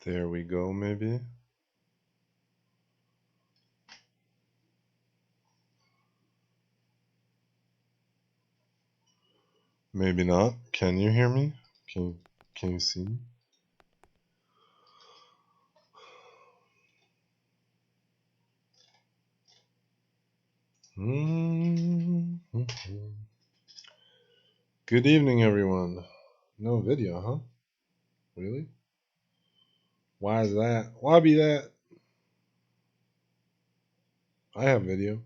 There we go, maybe. Maybe not. Can you hear me? Can you see me? Good evening, everyone. No video, huh? Really? Why is that? Why be that? I have video.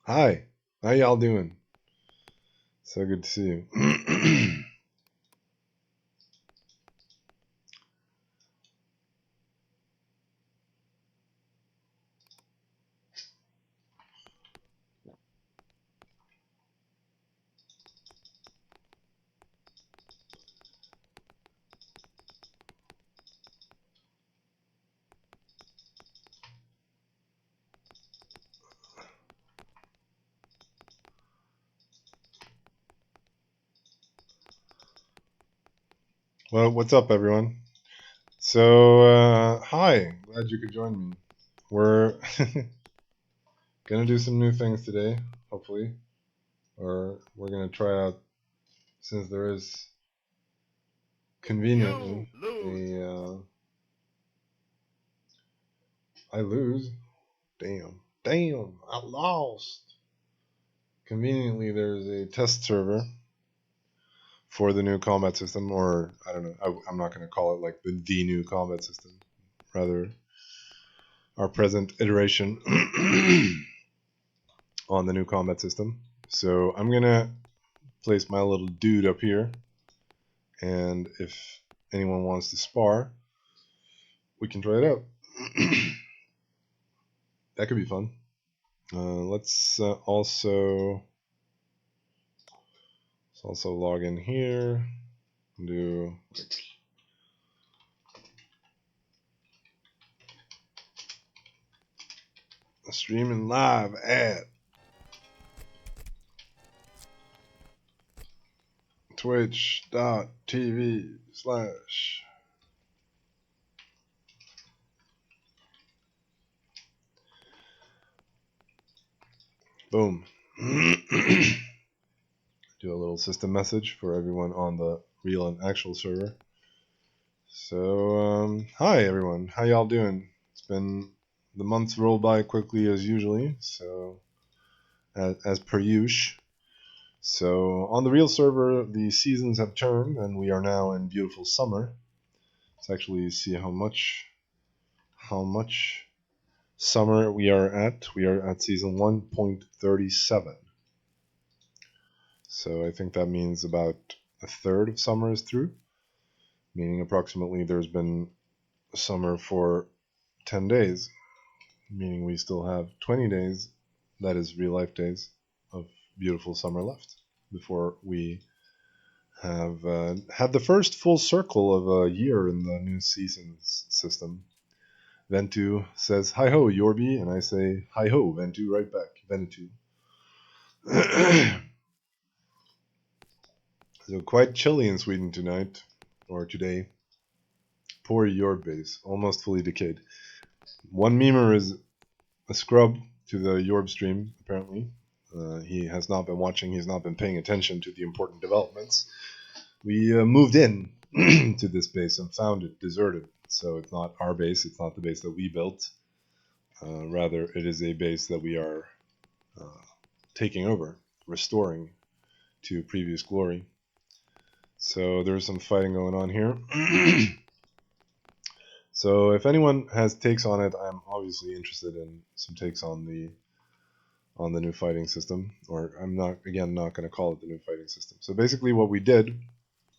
Hi. How y'all doing? So good to see you. Well, what's up, everyone? So, hi. Glad you could join me. We're gonna do some new things today, hopefully. Or we're gonna try out, since there is conveniently I lose. Damn. I lost. Conveniently, there's a test server for the new combat system, or I don't know. I'm not going to call it like the new combat system. Rather, our present iteration on the new combat system. So I'm going to place my little dude up here, and if anyone wants to spar, we can try it out. That could be fun. Let's also log in here and do a streaming live at twitch.tv/ boom. Do a little system message for everyone on the real and actual server. So, hi everyone, how y'all doing? It's been, the months roll by quickly as usually, so as per usual. So on the real server, the seasons have turned, and we are now in beautiful summer. Let's actually see how much summer we are at. We are at season 1.37. So I think that means about a third of summer is through, meaning approximately there's been summer for 10 days, meaning we still have 20 days, that is real life days, of beautiful summer left before we have had the first full circle of a year in the new seasons system. Ventu says, hi ho, Jorby, and I say, hi ho, Ventu, right back. Ventu. So quite chilly in Sweden tonight, or today. Poor Jorb base, almost fully decayed. One memer is a scrub to the Jorb stream, apparently. He has not been watching, he's not been paying attention to the important developments. We moved in to this base and found it deserted. So it's not our base, it's not the base that we built. Rather, it is a base that we are taking over, restoring to previous glory. So there's some fighting going on here. So if anyone has takes on it, I'm obviously interested in some takes on the new fighting system. Or I'm not going to call it the new fighting system. So basically what we did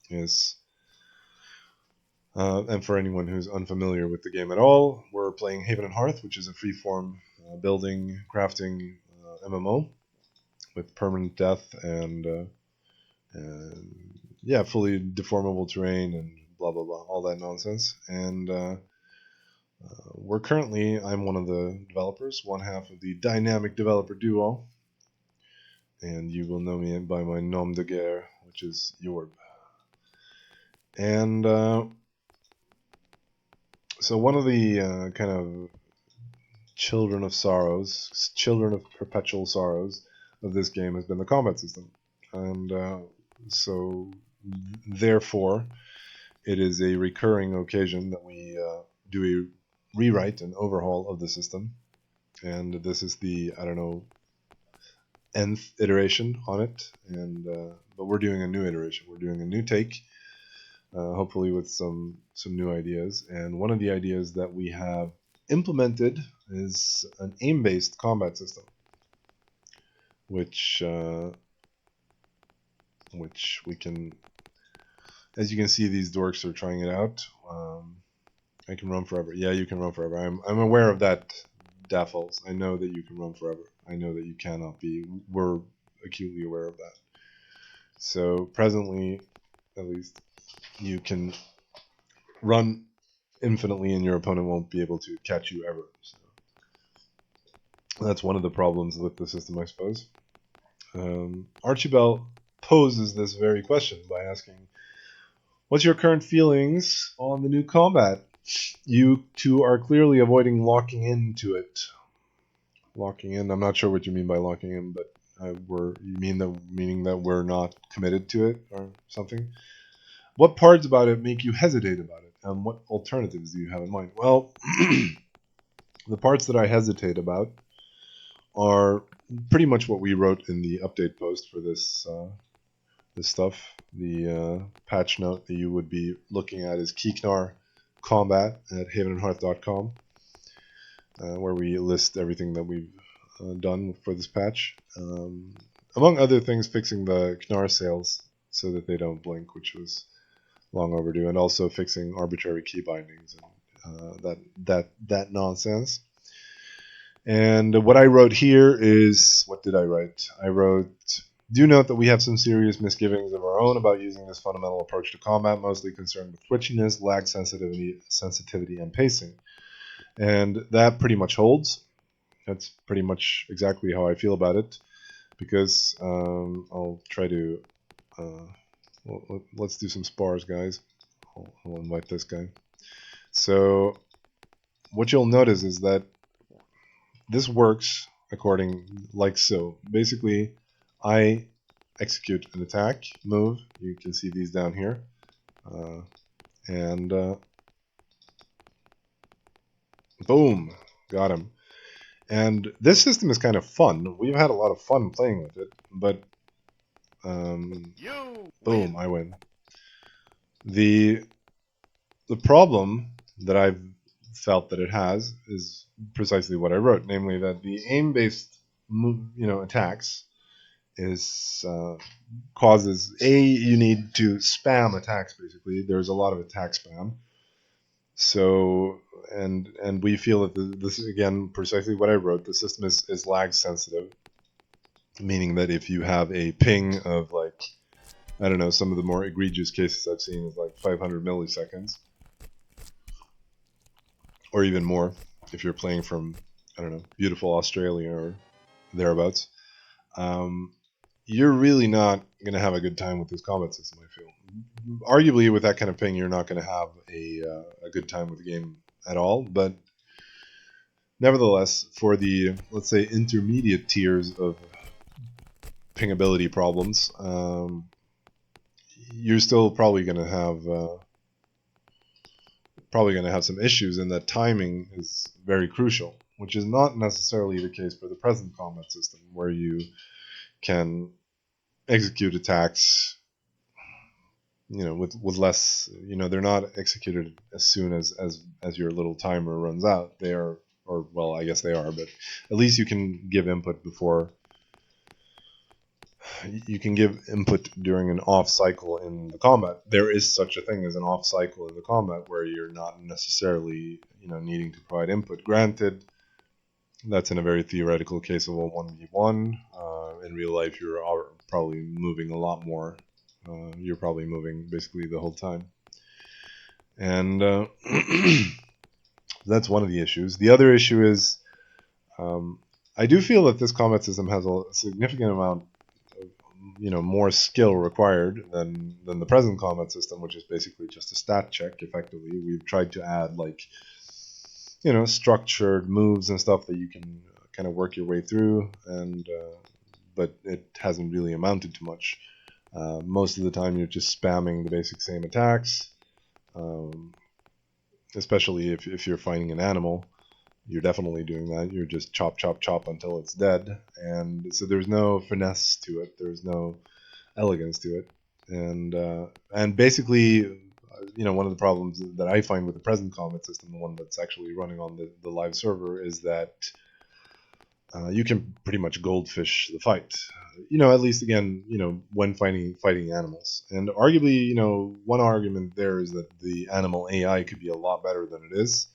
is, and for anyone who's unfamiliar with the game at all, we're playing Haven and Hearth, which is a freeform building, crafting MMO with permanent death and yeah, fully deformable terrain and blah blah blah, all that nonsense. And we're currently, I'm one of the developers, one half of the dynamic developer duo, and you will know me by my nom de guerre, which is Jorb. And so one of the kind of children of perpetual sorrows of this game has been the combat system. And so therefore, it is a recurring occasion that we do a rewrite and overhaul of the system. And this is the, I don't know, nth iteration on it. And but we're doing a new iteration. We're doing a new take, hopefully with some new ideas. And one of the ideas that we have implemented is an aim-based combat system, which we can, as you can see, these dorks are trying it out. I can run forever. Yeah, you can run forever. I'm aware of that, Daffles. I know that you can run forever. I know that you cannot be. We're acutely aware of that. So presently, at least, you can run infinitely and your opponent won't be able to catch you ever. So that's one of the problems with the system, I suppose. Archibald poses this very question by asking, what's your current feelings on the new combat? You two are clearly avoiding locking into it. Locking in, I'm not sure what you mean by locking in, but meaning that we're not committed to it or something. What parts about it make you hesitate about it, and what alternatives do you have in mind? Well, the parts that I hesitate about are pretty much what we wrote in the update post for this stuff. The patch note that you would be looking at is Kiknar Combat at havenandhearth.com, where we list everything that we've done for this patch. Among other things, fixing the Knar sails so that they don't blink, which was long overdue, and also fixing arbitrary key bindings and that nonsense. And what I wrote here is, what did I write? I wrote, do note that we have some serious misgivings of our own about using this fundamental approach to combat, mostly concerned with twitchiness, lag sensitivity, and pacing. And that pretty much holds. That's pretty much exactly how I feel about it, because I'll try to... let's do some spars, guys. I'll invite this guy. So what you'll notice is that this works according like so. Basically, I execute an attack move. You can see these down here, and boom, got him. And this system is kind of fun. We've had a lot of fun playing with it, but boom, I win. The problem that I've felt that it has is precisely what I wrote, namely that the aim-based attacks is causes you need to spam attacks. Basically, there's a lot of attack spam. So and we feel that this is again precisely what I wrote. The system is lag sensitive, meaning that if you have a ping of like, I don't know, some of the more egregious cases I've seen is like 500 milliseconds, or even more if you're playing from, I don't know, beautiful Australia or thereabouts. You're really not going to have a good time with this combat system, I feel. Arguably, with that kind of ping, you're not going to have a good time with the game at all, but nevertheless, for the, let's say, intermediate tiers of pingability problems, you're still probably going to have some issues, and that timing is very crucial, which is not necessarily the case for the present combat system, where you can execute attacks, with less, they're not executed as soon as your little timer runs out. They are, or well, I guess they are, but at least you can give input before. You can give input during an off cycle in the combat. There is such a thing as an off cycle in the combat where you're not necessarily, needing to provide input. Granted, that's in a very theoretical case of a 1v1. In real life, you're probably moving a lot more. You're probably moving basically the whole time. And that's one of the issues. The other issue is I do feel that this combat system has a significant amount more skill required than the present combat system, which is basically just a stat check. Effectively, we've tried to add like structured moves and stuff that you can kind of work your way through, and but it hasn't really amounted to much. Most of the time, you're just spamming the basic same attacks, especially if you're fighting an animal. You're definitely doing that. You're just chop, chop, chop until it's dead. And so there's no finesse to it. There's no elegance to it. And basically, one of the problems that I find with the present combat system, the one that's actually running on the live server, is that you can pretty much goldfish the fight. At least again, when fighting animals. And arguably, one argument there is that the animal AI could be a lot better than it is.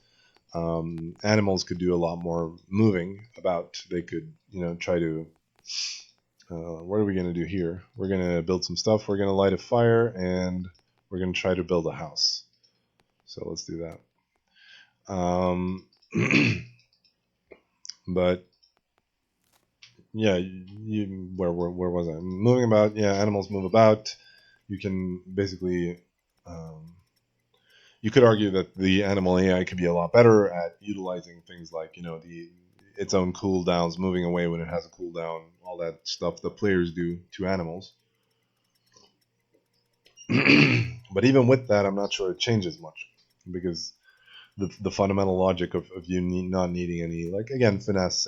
Animals could do a lot more moving about. They could, try to. What are we going to do here? We're going to build some stuff. We're going to light a fire, and we're going to try to build a house. So let's do that. But yeah, where was I? Moving about. Yeah, animals move about. You can basically. You could argue that the animal AI could be a lot better at utilizing things like its own cooldowns, moving away when it has a cooldown, all that stuff that players do to animals. But even with that, I'm not sure it changes much, because the fundamental logic of you not needing any, like, again, finesse,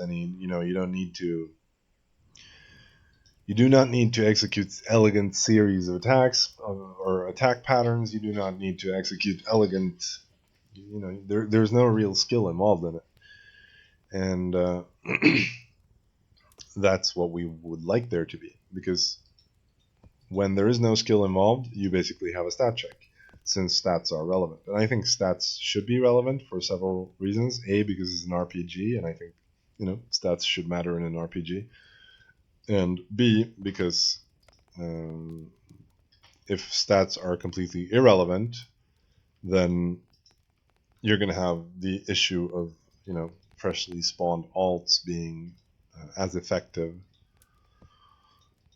you do not need to execute elegant series of attacks or attack patterns. You do not need to execute elegant, there's no real skill involved in it. And that's what we would like there to be, because when there is no skill involved, you basically have a stat check, since stats are relevant. And I think stats should be relevant for several reasons. A, because it's an RPG, and I think stats should matter in an RPG. And B, because if stats are completely irrelevant, then you're going to have the issue of freshly spawned alts being as effective,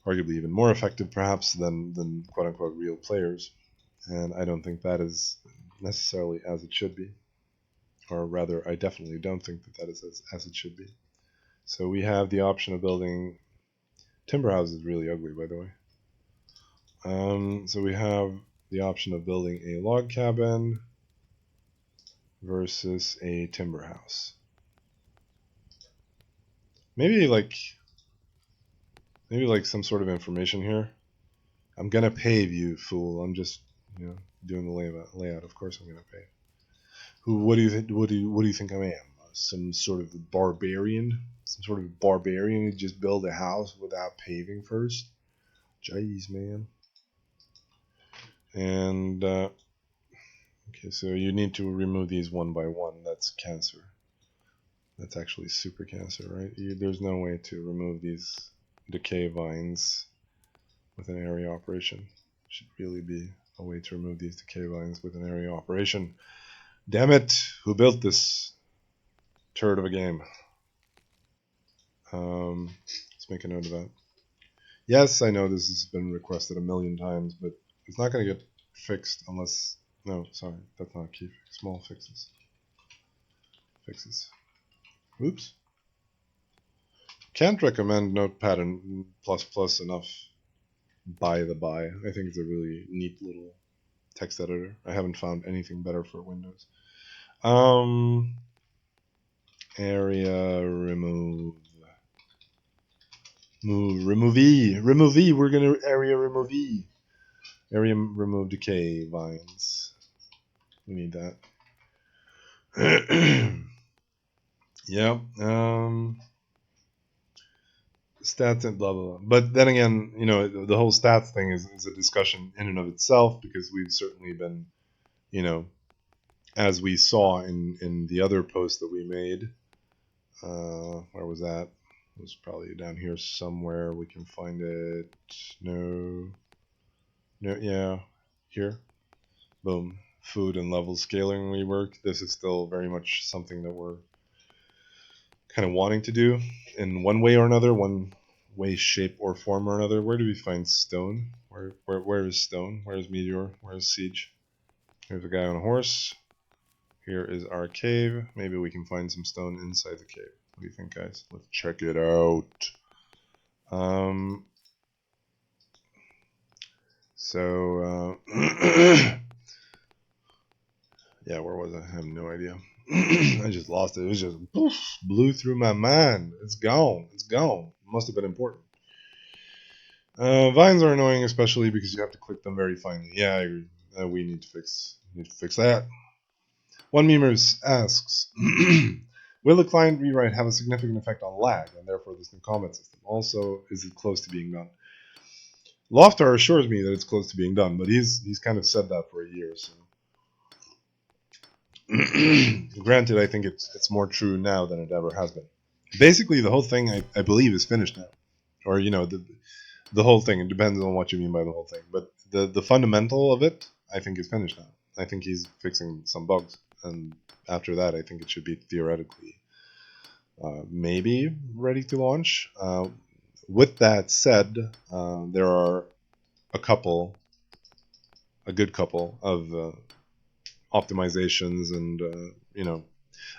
arguably even more effective perhaps than quote unquote real players. And I don't think that is necessarily as it should be, or rather, I definitely don't think that is as it should be. So we have the option of building. Timber house is really ugly, by the way. So we have the option of building a log cabin versus a timber house. Maybe like some sort of information here. I'm gonna pave you, fool. I'm just doing the layout. Of course I'm gonna pave. What do you think I am? Some sort of barbarian? Some sort of barbarian who just build a house without paving first? Jeez, man. And okay, so you need to remove these one by one. That's cancer. That's actually super cancer, right? There's no way to remove these decay vines with an area operation. Should really be a way to remove these decay vines with an area operation. Damn it! Who built this turd of a game? Let's make a note of that. Yes, I know this has been requested a million times, but it's not going to get fixed unless... No, sorry, that's not key fix. Small fixes. Oops. Can't recommend Notepad and ++ enough, by the by. I think it's a really neat little text editor. I haven't found anything better for Windows. Area remove. Removee. We're gonna area removee. Area remove decay vines. We need that. Yeah. Stats and blah blah blah. But then again, the whole stats thing is a discussion in and of itself, because we've certainly been, as we saw in the other post that we made. Where was that? It was probably down here somewhere. We can find it. No, yeah, here. Boom. Food and level scaling rework. This is still very much something that we're kind of wanting to do in one way or another. One way, shape, or form or another. Where do we find stone? Where is stone? Where is meteor? Where is siege? Here's a guy on a horse. Here is our cave. Maybe we can find some stone inside the cave. What do you think, guys? Let's check it out. Yeah, where was I? I have no idea. I just lost it. It was just poof, blew through my mind. It's gone. It's gone. Must have been important. Vines are annoying, especially because you have to click them very finely. Yeah, I agree. We need to fix that. One memer asks, will the client rewrite have a significant effect on lag and therefore this new combat system? Also, is it close to being done? Loftar assures me that it's close to being done, but he's kind of said that for a year. So, granted, I think it's more true now than it ever has been. Basically, the whole thing I believe is finished now, or the whole thing. It depends on what you mean by the whole thing, but the fundamental of it, I think, is finished now. I think he's fixing some bugs, and after that, I think it should be theoretically maybe ready to launch. With that said, there are a good couple of optimizations and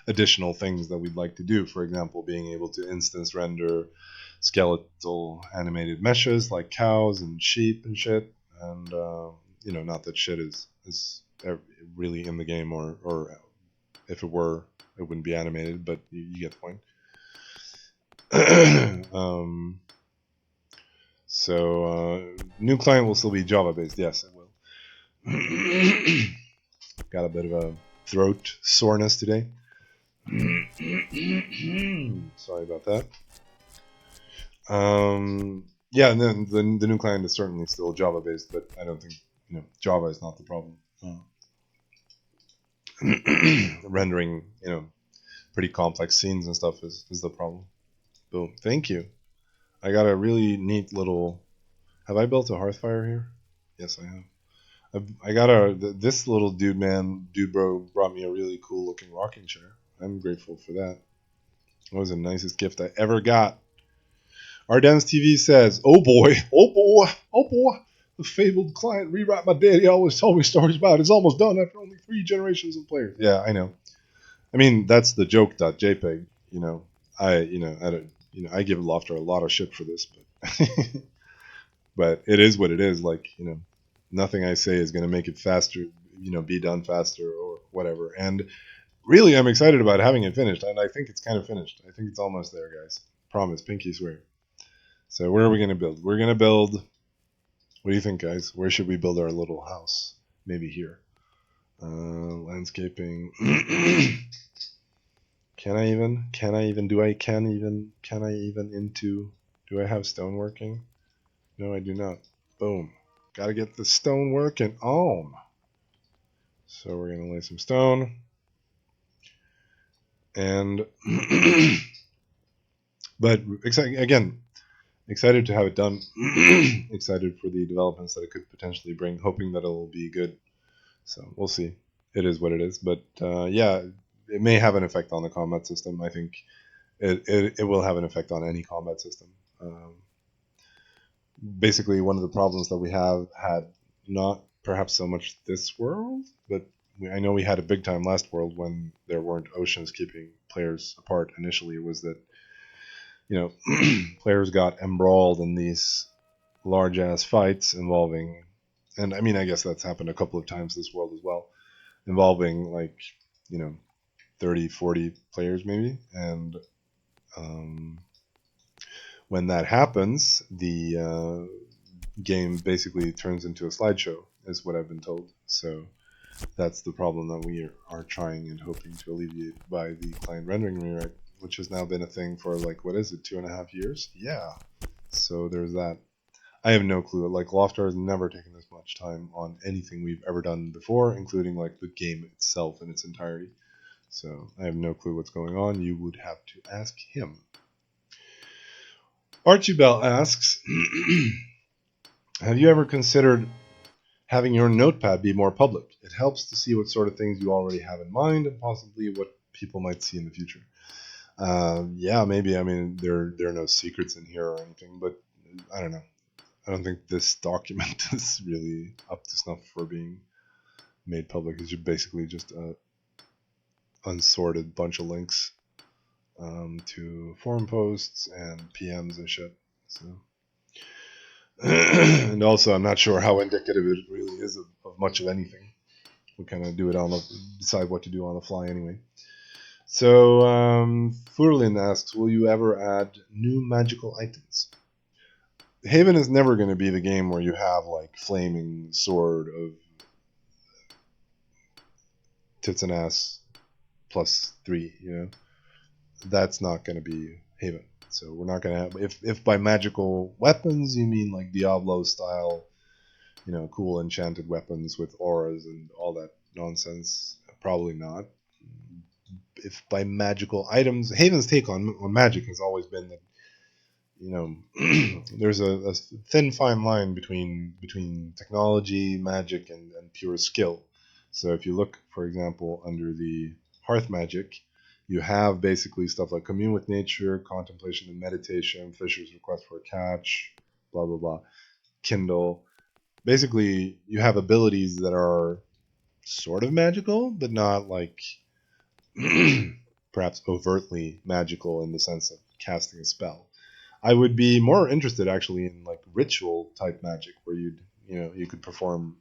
additional things that we'd like to do. For example, being able to instance render skeletal animated meshes like cows and sheep and shit, and not that shit is really in the game, or if it were, it wouldn't be animated, but you get the point. So new client will still be Java based. Yes, it will. Got a bit of a throat soreness today. Sorry about that. Yeah, and then the new client is certainly still Java based, but I don't think Java is not the problem. Rendering pretty complex scenes and stuff is the problem. Boom. Thank you. I got a really neat little. Have I built a hearth fire here? Yes, I have. I got this little dude bro brought me a really cool looking rocking chair. I'm grateful for that. That was the nicest gift I ever got. Arden's TV says, "Oh boy, oh boy, oh boy, the fabled client rewrite my daddy always told me stories about. It's almost done after only 3 generations of players." Yeah, I know. I mean, that's the joke.jpg. I give Lofter a lot of shit for this, but but it is what it is. Like, nothing I say is going to make it faster, be done faster or whatever. And really, I'm excited about having it finished, and I think it's kind of finished. I think it's almost there, guys. Promise, pinky swear. So where are we going to build? We're going to build. What do you think, guys? Where should we build our little house? Maybe here. Landscaping. Can I even? Do I have stone working? No, I do not. Boom. Gotta get the stone working on. So we're gonna lay some stone. And but excited to have it done. Excited for the developments that it could potentially bring, hoping that it'll be good. So we'll see. It is what it is. But yeah, it may have an effect on the combat system. I think it will have an effect on any combat system. Basically, one of the problems that we have had, not perhaps so much this world, but I know we had a big time last world when there weren't oceans keeping players apart. Initially, it was that players got embroiled in these large ass fights involving, and I mean, I guess that's happened a couple of times this world as well, involving like 30, 40 players maybe, and when that happens, the game basically turns into a slideshow, is what I've been told. So that's the problem that we are trying and hoping to alleviate by the client rendering rewrite, which has now been a thing for like, what is it, 2.5 years? Yeah. So there's that. I have no clue. Like, Loftar has never taken this much time on anything we've ever done before, including like the game itself in its entirety. So I have no clue what's going on. You would have to ask him. Archibald asks, have you ever considered having your notepad be more public? It helps to see what sort of things you already have in mind and possibly what people might see in the future. Yeah, maybe. I mean, there are no secrets in here or anything, but I don't know. I don't think this document is really up to snuff for being made public. It's basically just a unsorted bunch of links to forum posts and PMs and shit. So, and also, I'm not sure how indicative it really is of much of anything. We kind of do it decide what to do on the fly anyway. So, Furlin asks, will you ever add new magical items? Haven is never going to be the game where you have like flaming sword of tits and ass +3. That's not going to be Haven. So we're not going to have, if by magical weapons you mean like Diablo style, cool enchanted weapons with auras and all that nonsense, probably not. If by magical items, Haven's take on magic has always been that there's a thin fine line between technology, magic, and pure skill. So if you look, for example, under the hearth magic, you have basically stuff like commune with nature, contemplation and meditation, Fisher's request for a catch, blah blah blah, kindle. Basically, you have abilities that are sort of magical, but not like perhaps overtly magical in the sense of casting a spell. I would be more interested actually in like ritual type magic where you could perform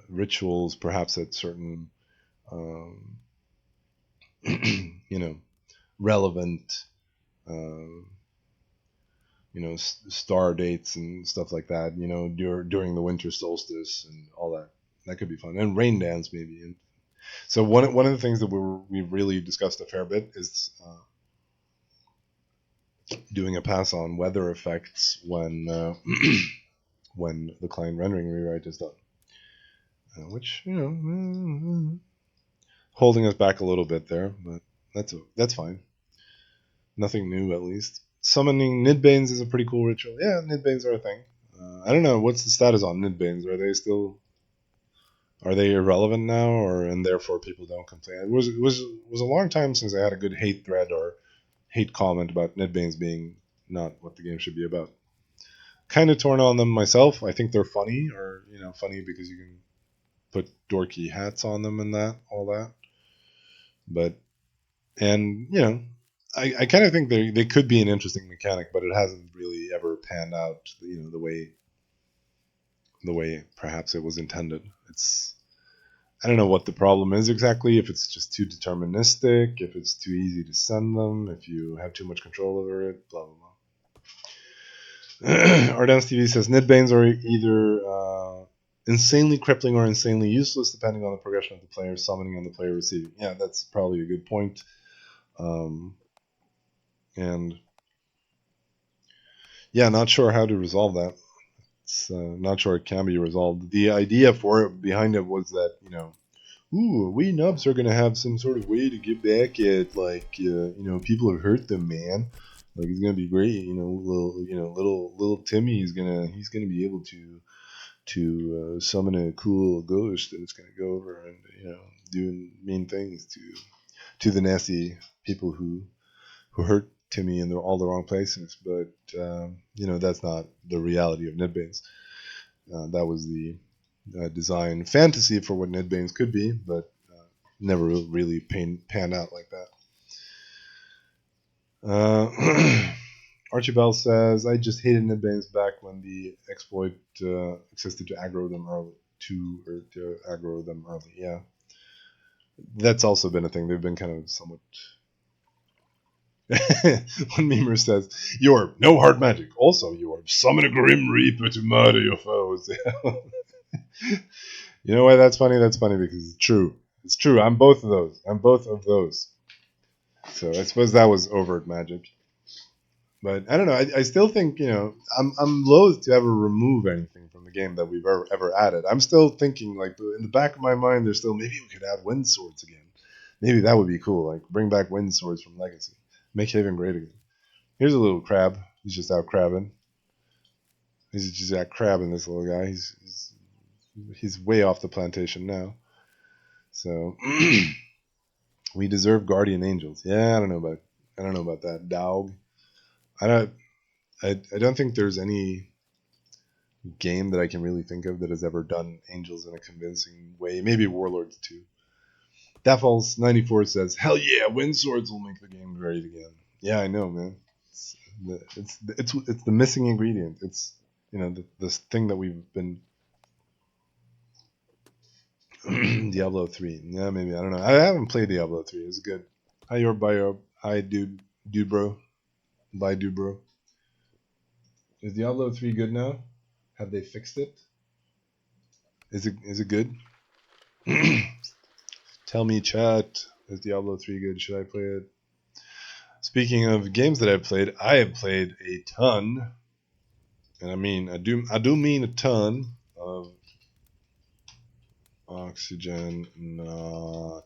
rituals perhaps at certain um, relevant uh, star dates and stuff like that, during the winter solstice and all that. That could be fun. And rain dance maybe. And so one of the things that we've really discussed a fair bit is doing a pass on weather effects when the client rendering rewrite is done, which holding us back a little bit there, but that's fine. Nothing new, at least. Summoning Nidbanes is a pretty cool ritual. Yeah, Nidbanes are a thing. I don't know what's the status on Nidbanes. Are they irrelevant now, or and therefore people don't complain? It was a long time since I had a good hate thread or hate comment about Nidbanes being not what the game should be about. Kind of torn on them myself. I think they're funny, or funny because you can put dorky hats on them and all that. But and I kind of think they could be an interesting mechanic, but it hasn't really ever panned out, the way perhaps it was intended. I don't know what the problem is exactly. If it's just too deterministic, if it's too easy to send them, if you have too much control over it, blah blah blah. Ardance TV says Nidbanes are either insanely crippling or insanely useless, depending on the progression of the player summoning and the player receiving. Yeah, that's probably a good point. And yeah, not sure how to resolve that. It's not sure it can be resolved. The idea behind it was that we nubs are gonna have some sort of way to get back at people who hurt them, man. Like it's gonna be great. Little Timmy is he's gonna be able to summon a cool ghost and it's gonna go over and doing mean things to the nasty people who hurt Timmy in all the wrong places. But that's not the reality of Nidbanes. That was the design fantasy for what Nidbanes could be, but never really panned out like that. Archibald says, I just hated Nidbanes back when the exploit existed to aggro them early. To aggro them early, yeah. That's also been a thing. They've been kind of somewhat. One memer says, Jorb, no hard magic. Also, Jorb, summon a Grim Reaper to murder your foes. You know why that's funny? That's funny because it's true. It's true. I'm both of those. So I suppose that was overt magic. But I don't know. I still think I'm loath to ever remove anything from the game that we've ever added. I'm still thinking like in the back of my mind, there's still maybe we could add wind swords again. Maybe that would be cool. Like bring back wind swords from Legacy, make Haven great again. Here's a little crab. He's just out crabbing. He's just out crabbing. This little guy. He's way off the plantation now. So We deserve guardian angels. Yeah, I don't know about that. Dog. I don't. I don't think there's any game that I can really think of that has ever done angels in a convincing way. Maybe Warlords 2. Defaults 94 says, "Hell yeah, wind swords will make the game great again." Yeah, I know, man. It's the missing ingredient. It's this thing that we've been Diablo 3. Yeah, maybe I don't know. I haven't played Diablo 3. It's good. Hi, your bio. Hi, dude, bro. Bye, dude, bro. Is Diablo 3 good now? Have they fixed it? Is it good? Tell me, chat. Is Diablo 3 good? Should I play it? Speaking of games that I've played, I have played a ton, and I do mean a ton of Oxygen not.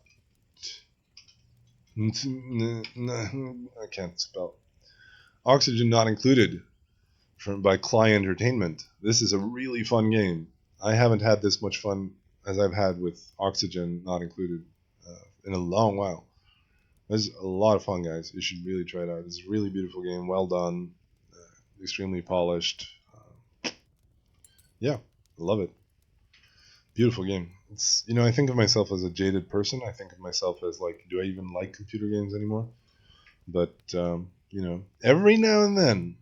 I can't spell. Oxygen not included by Cly Entertainment. This is a really fun game. I haven't had this much fun as I've had with Oxygen not included in a long while. It's a lot of fun, guys. You should really try it out. It's a really beautiful game. Well done. Extremely polished. Yeah, I love it. Beautiful game. It's I think of myself as a jaded person. I think of myself as like, do I even like computer games anymore? But every now and then,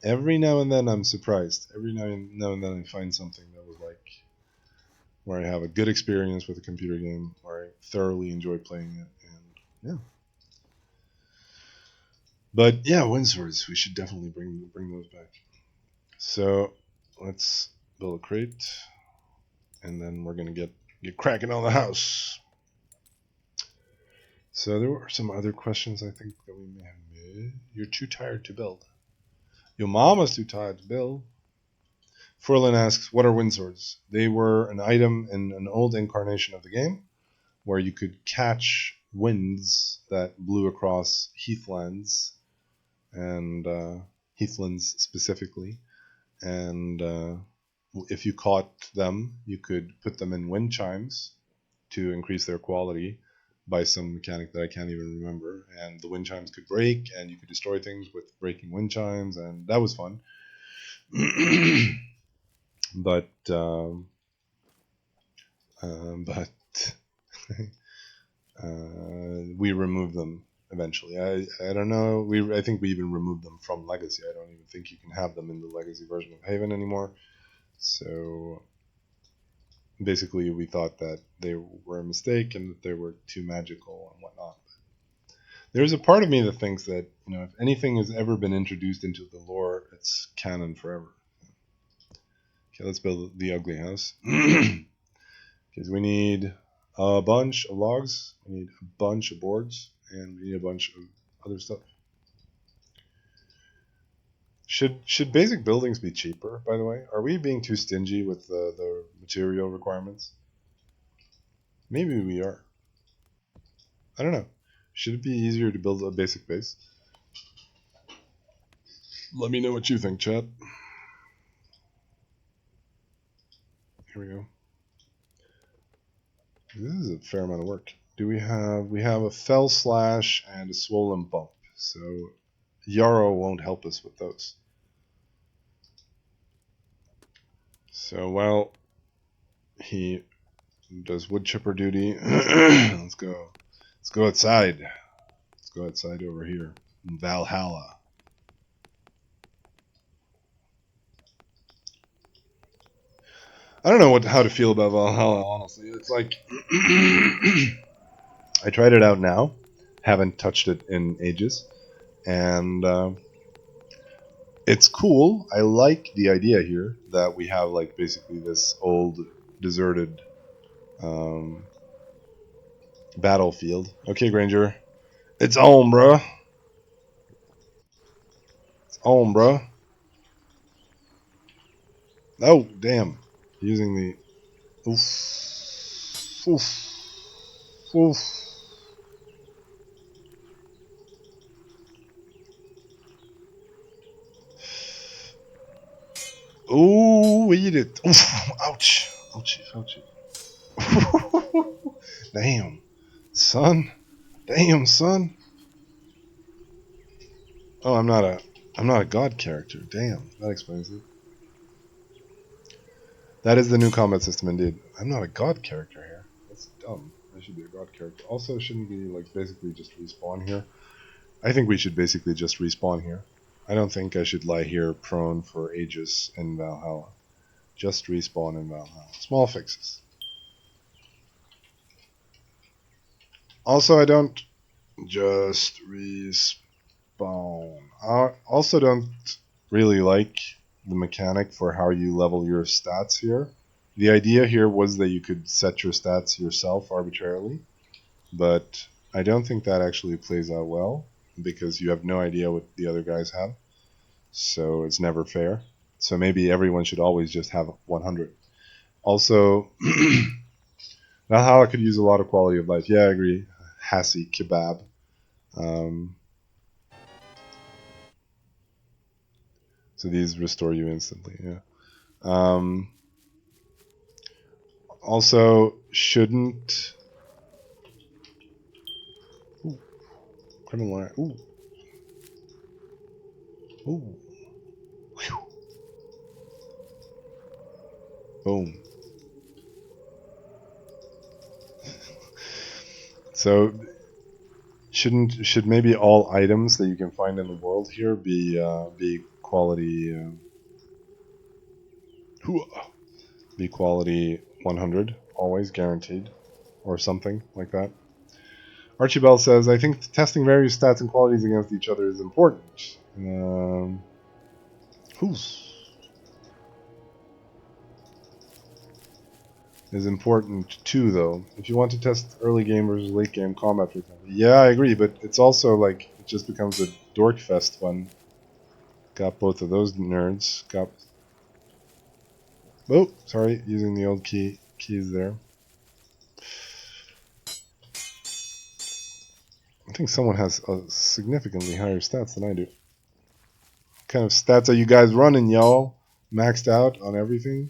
I'm surprised. Every now and then I find something that was like where I have a good experience with a computer game, where I thoroughly enjoy playing it, and yeah. But yeah, wind swords. We should definitely bring those back. So let's build a crate, and then we're gonna get cracking on the house. So there were some other questions I think that we may have made. You're too tired to build. Your mama's too tired to build. Furlan asks, what are wind swords? They were an item in an old incarnation of the game where you could catch winds that blew across heathlands and heathlands specifically. And if you caught them, you could put them in wind chimes to increase their quality by some mechanic that I can't even remember. And the wind chimes could break, and you could destroy things with breaking wind chimes, and that was fun. But we removed them eventually. I don't know. I think we even removed them from Legacy. I don't even think you can have them in the Legacy version of Haven anymore. So basically, we thought that they were a mistake and that they were too magical and whatnot. There's a part of me that thinks that if anything has ever been introduced into the lore, it's canon forever. Okay, let's build the ugly house. Because we need a bunch of logs, we need a bunch of boards, and we need a bunch of other stuff. Should basic buildings be cheaper, by the way? Are we being too stingy with the material requirements? Maybe we are. I don't know. Should it be easier to build a basic base? Let me know what you think, chat. Here we go. This is a fair amount of work. We have a fell slash and a swollen bump, so Yarrow won't help us with those. So while he does wood chipper duty, let's go outside. Let's go outside over here in Valhalla. I don't know how to feel about Valhalla, honestly. It's like I tried it out now, haven't touched it in ages, and it's cool. I like the idea here that we have like basically this old deserted battlefield. Okay, Granger, it's on, bro. It's on, bro. Oh, damn! Using the oof, oof, oof. Ooh, eat it. Oof, ouch. Ouchie, ouchie. Damn. Son? Damn, son. Oh, I'm not a god character. Damn, that explains it. That is the new combat system indeed. I'm not a god character here. That's dumb. I should be a god character. Also, shouldn't we like basically just respawn here? I think we should basically just respawn here. I don't think I should lie here prone for ages in Valhalla. Just respawn in Valhalla. Small fixes. Also, I don't just respawn. I also don't really like the mechanic for how you level your stats here. The idea here was that you could set your stats yourself arbitrarily, but I don't think that actually plays out well because you have no idea what the other guys have, so it's never fair. So maybe everyone should always just have 100. Also, Valhalla could use a lot of quality of life. Yeah, I agree. Hassie kebab. Um, so these restore you instantly. Yeah. Um, also, shouldn't ooh, criminal. Ooh, ooh, whew, boom. So should maybe all items that you can find in the world here be quality be quality 100 always guaranteed or something like that. Archibald says, I think testing various stats and qualities against each other is important. Who's is important too, though. If you want to test early game versus late game combat, for example. Yeah, I agree, but it's also like it just becomes a dork fest when got both of those nerds. Got oh, sorry, using the old keys there. I think someone has a significantly higher stats than I do. What kind of stats are you guys running, y'all? Maxed out on everything?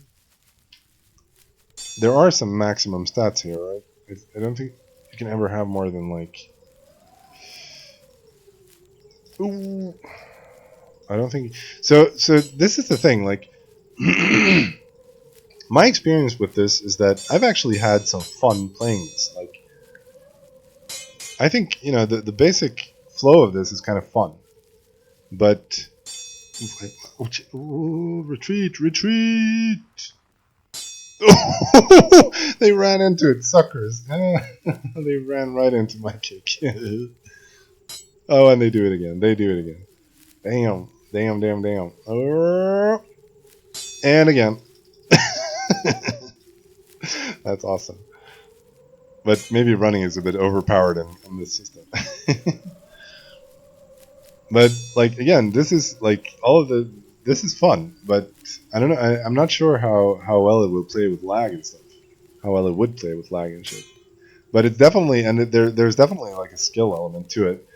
There are some maximum stats here, right? I don't think you can ever have more than like. Ooh, I don't think so. So this is the thing. Like, my experience with this is that I've actually had some fun playing this. Like, I think the basic flow of this is kind of fun, but ooh, retreat, retreat. They ran into it, suckers. They ran right into my kick. Oh, and they do it again. They do it again. Damn, damn, damn, damn. And again. That's awesome. But maybe running is a bit overpowered in this system. But like again, this is like all of the. This is fun, but I don't know. I'm not sure how well it will play with lag and stuff. How well it would play with lag and shit. But it's definitely there's definitely like a skill element to it.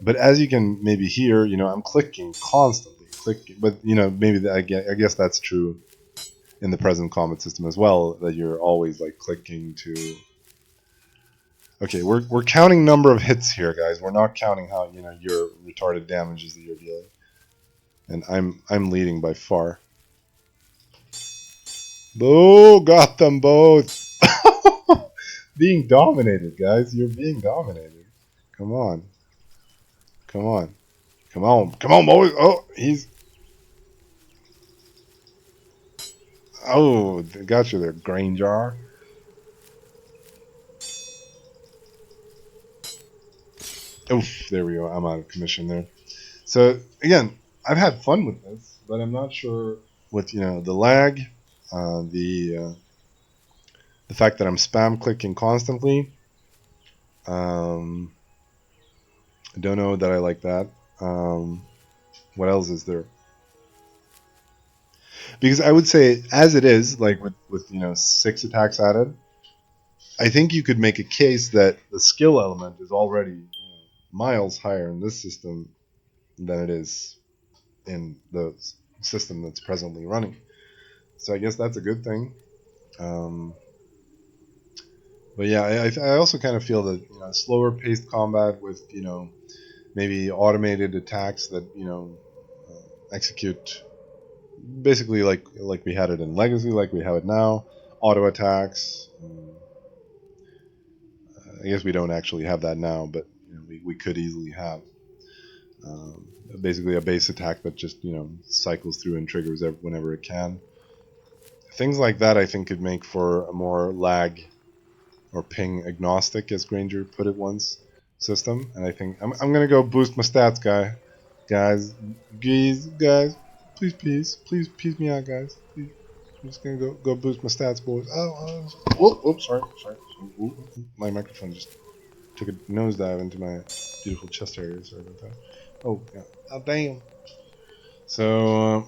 But as you can maybe hear, I'm clicking constantly, clicking. But maybe I guess that's true in the present combat system as well. That you're always like clicking to. Okay, we're counting number of hits here, guys. We're not counting how your retarded damages that you're dealing. And I'm leading by far. Oh, got them both. Being dominated, guys. You're being dominated. Come on. Come on. Come on. Come on, boys. Oh, he's. Oh, they got you there, Granger. Oof, there we go. I'm out of commission there. So, again, I've had fun with this, but I'm not sure with, the lag, the fact that I'm spam clicking constantly. I don't know that I like that. What else is there? Because I would say, as it is, like with 6 attacks added, I think you could make a case that the skill element is already miles higher in this system than it is in the system that's presently running. So I guess that's a good thing. Um, But yeah, I also kind of feel that slower paced combat with maybe automated attacks that execute basically like we had it in Legacy, like we have it now, auto attacks. I guess we don't actually have that now, but we could easily have um, basically a base attack that just cycles through and triggers whenever it can. Things like that I think could make for a more lag or ping agnostic, as Granger put it once, system. And I think I'm gonna go boost my stats, guys, please peace me out, guys. Please. I'm just gonna go boost my stats, boys. Sorry. My microphone just took a nosedive into my beautiful chest area. Sorry about that. Oh yeah. Oh damn. So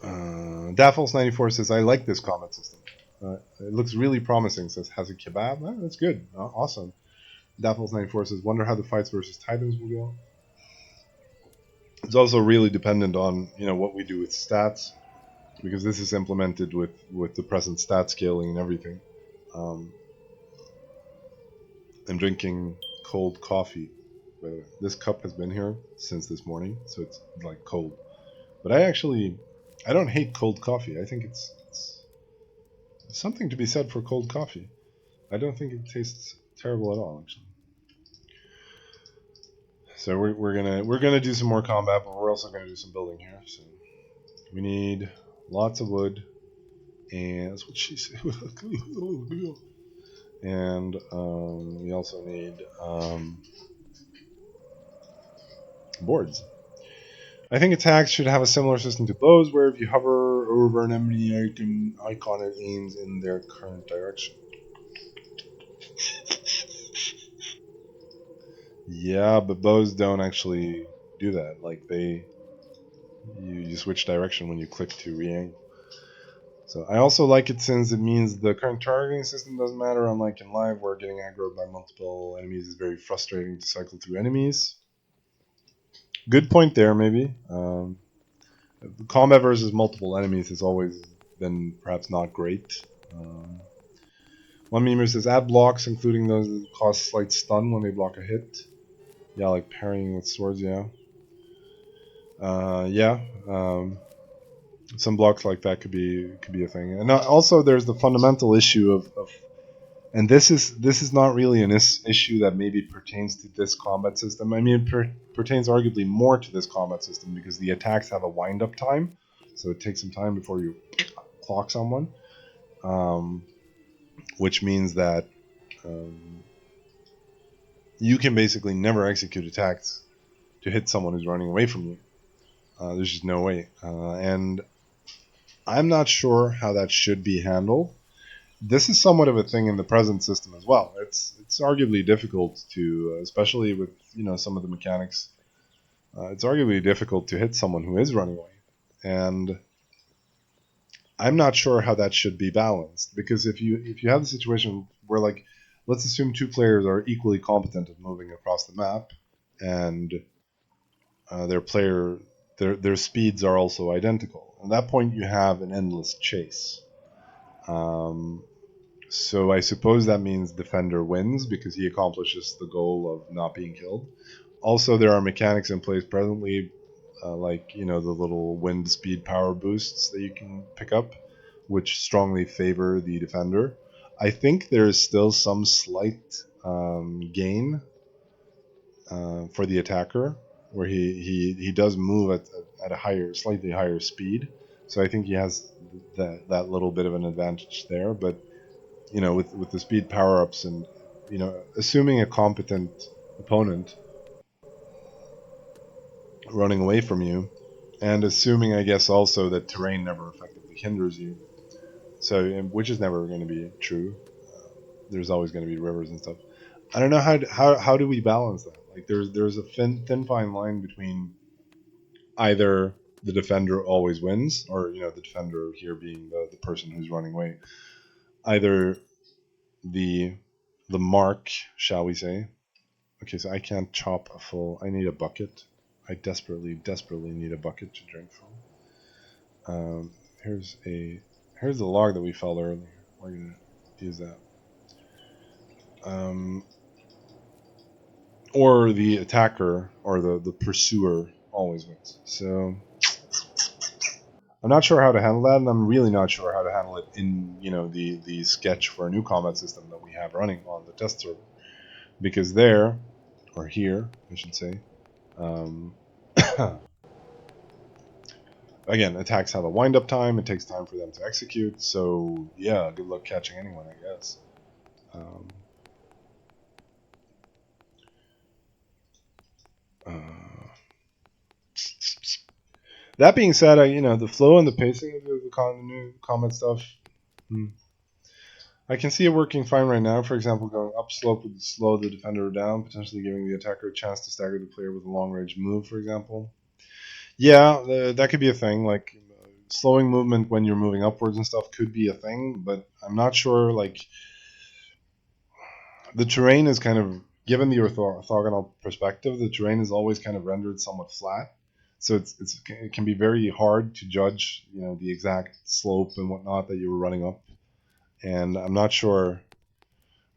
Daffles94 says I like this combat system. It looks really promising. Says has a kebab. Oh, that's good. Awesome. Daffles94 says wonder how the fights versus Titans will go. It's also really dependent on what we do with stats, because this is implemented with the present stat scaling and everything. I'm drinking cold coffee. This cup has been here since this morning, so it's like cold. But I don't hate cold coffee. I think it's something to be said for cold coffee. I don't think it tastes terrible at all, actually. So we're gonna do some more combat, but we're also gonna do some building here. So we need lots of wood, and that's what she said. And we also need boards. I think attacks should have a similar system to bows, where if you hover over an enemy icon, it aims in their current direction. Yeah, but bows don't actually do that. Like you switch direction when you click to re-aim. So I also like it since it means the current targeting system doesn't matter, unlike in live where getting aggroed by multiple enemies is very frustrating to cycle through enemies. Good point there, maybe. Combat versus multiple enemies has always been perhaps not great. One memer says add blocks, including those that cause slight stun when they block a hit. Yeah, like parrying with swords, yeah. Yeah. Some blocks like that could be a thing. And also there's the fundamental issue of and this is not really an issue that maybe pertains to this combat system. I mean, it pertains arguably more to this combat system because the attacks have a wind-up time, so it takes some time before you clock someone, which means that you can basically never execute attacks to hit someone who's running away from you. There's just no way, and I'm not sure how that should be handled. This is somewhat of a thing in the present system as well. It's arguably difficult to, especially with some of the mechanics. It's arguably difficult to hit someone who is running away, and I'm not sure how that should be balanced. Because if you have the situation where, like, let's assume two players are equally competent at moving across the map, and their speeds are also identical. At that point, you have an endless chase. Um, So I suppose that means defender wins because he accomplishes the goal of not being killed. Also, there are mechanics in place presently, like the little wind speed power boosts that you can pick up, which strongly favor the defender. I think there is still some slight gain for the attacker, where he does move at a slightly higher speed. So I think he has that little bit of an advantage there, but with the speed power ups and assuming a competent opponent running away from you, and assuming I guess also that terrain never effectively hinders you. So which is never going to be true. There's always going to be rivers and stuff. I don't know how do we balance that? Like there's a thin fine line between either the defender always wins, or the defender here being the person who's running away. Either the mark, shall we say. Okay, so I can't chop a full. I need a bucket. I desperately need a bucket to drink from. Here's the log that we felled earlier. We're gonna use that. um, or the attacker or the pursuer always wins. So I'm not sure how to handle that, and I'm really not sure how to handle it in the sketch for a new combat system that we have running on the test server, because there or here I should say, um, again, attacks have a wind up time. It takes time for them to execute. So yeah, good luck catching anyone, I guess. Um, uh, that being said, the flow and the pacing of the new combat stuff. Hmm, I can see it working fine right now. For example, going upslope would slow the defender down, potentially giving the attacker a chance to stagger the player with a long range move, for example. Yeah, that could be a thing. Like slowing movement when you're moving upwards and stuff could be a thing, but I'm not sure. Like the terrain is kind of, given the orthogonal perspective, the terrain is always kind of rendered somewhat flat. So it can be very hard to judge, the exact slope and whatnot that you were running up. And I'm not sure.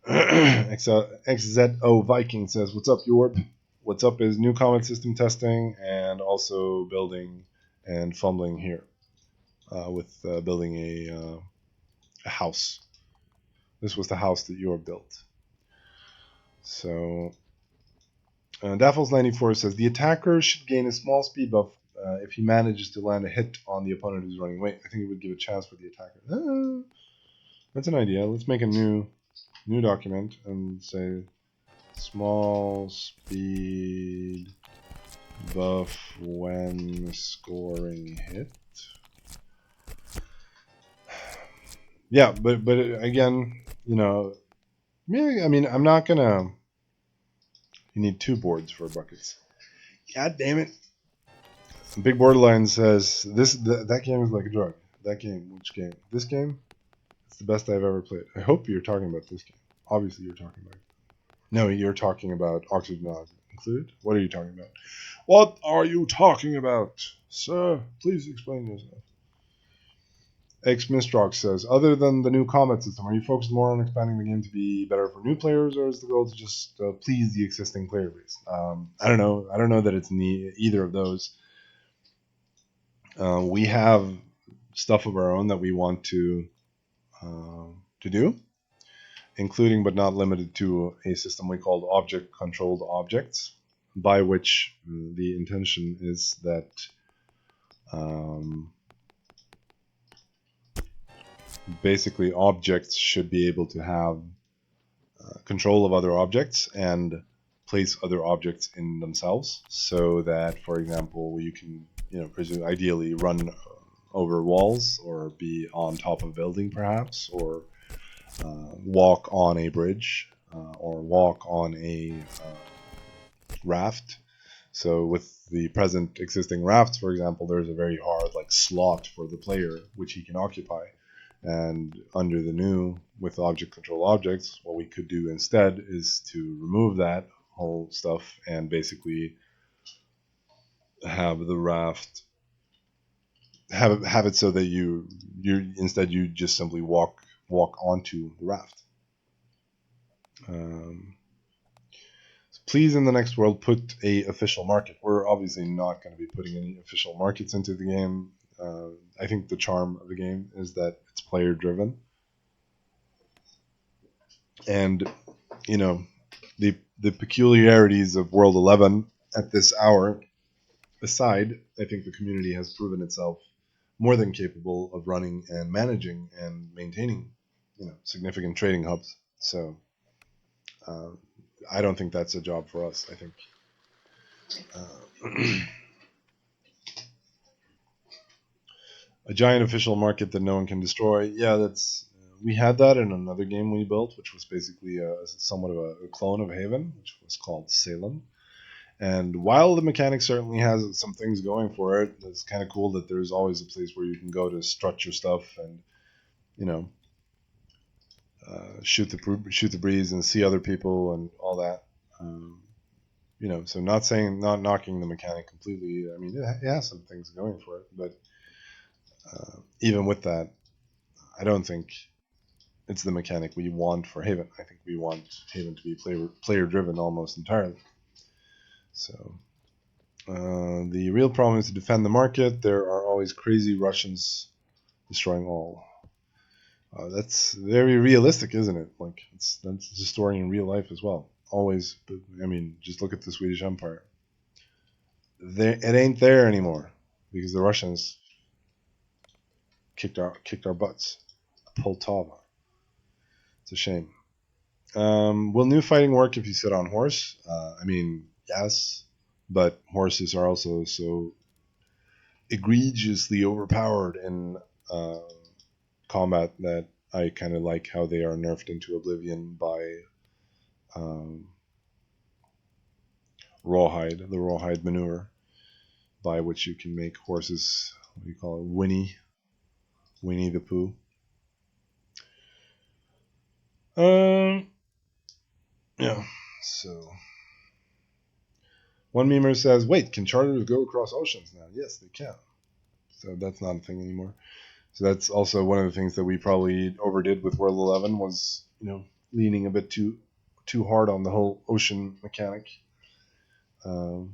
XZO Viking says, "What's up, Jorb? What's up is new comment system testing and also building and fumbling here with building a house. This was the house that Jorb built." So Daffles94 says, "The attacker should gain a small speed buff if he manages to land a hit on the opponent who's running away. I think it would give a chance for the attacker." That's an idea. Let's make a new document and say small speed buff when scoring hit. Yeah, but again, I mean, I'm not gonna. You need 2 boards for buckets. God damn it! Big Borderline says that game is like a drug. That game, which game? This game? It's the best I've ever played. I hope you're talking about this game. Obviously, you're talking about. No, you're talking about Oxygen Not Included. What are you talking about? What are you talking about, sir? Please explain yourself. X Mistrox says, "Other than the new combat system, are you focused more on expanding the game to be better for new players, or is the goal to just please the existing player base?" I don't know. I don't know that it's either of those. We have stuff of our own that we want to do, including but not limited to a system we call object-controlled objects, by which the intention is that basically objects should be able to have control of other objects and place other objects in themselves, so that, for example, you can, ideally run over walls or be on top of a building, perhaps, or walk on a bridge or walk on a raft. So with the present existing rafts, for example, there's a very hard slot for the player which he can occupy. And under the new, with object control objects, what we could do instead is to remove that whole stuff and basically have the raft have it so that you instead you just simply walk onto the raft. Please, in the next world, put a official market. We're obviously not going to be putting any official markets into the game. I think the charm of the game is that it's player driven, and the peculiarities of World 11 at this hour aside, I think the community has proven itself more than capable of running and managing and maintaining, significant trading hubs. So I don't think that's a job for us. I think a giant official market that no one can destroy. Yeah, that's we had that in another game we built, which was basically somewhat of a clone of Haven, which was called Salem. And while the mechanic certainly has some things going for it, it's kind of cool that there's always a place where you can go to strut your stuff and, shoot the breeze and see other people and all that. So not knocking the mechanic completely. I mean, it has some things going for it, but even with that, I don't think it's the mechanic we want for Haven. I think we want Haven to be player driven almost entirely. So the real problem is to defend the market. There are always crazy Russians destroying all. That's very realistic, isn't it? Like that's a story in real life as well. Always, I mean, just look at the Swedish Empire. It ain't there anymore because the Russians kicked our butts. Poltava. It's a shame. Will new fighting work if you sit on horse? I mean, yes, but horses are also so egregiously overpowered in combat that I kind of like how they are nerfed into oblivion by the rawhide manure, by which you can make horses, what do you call it, Winnie the Pooh. Yeah, so one memer says, wait, can charters go across oceans now? Yes, they can. So that's not a thing anymore. So that's also one of the things that we probably overdid with World 11 was, leaning a bit too hard on the whole ocean mechanic. On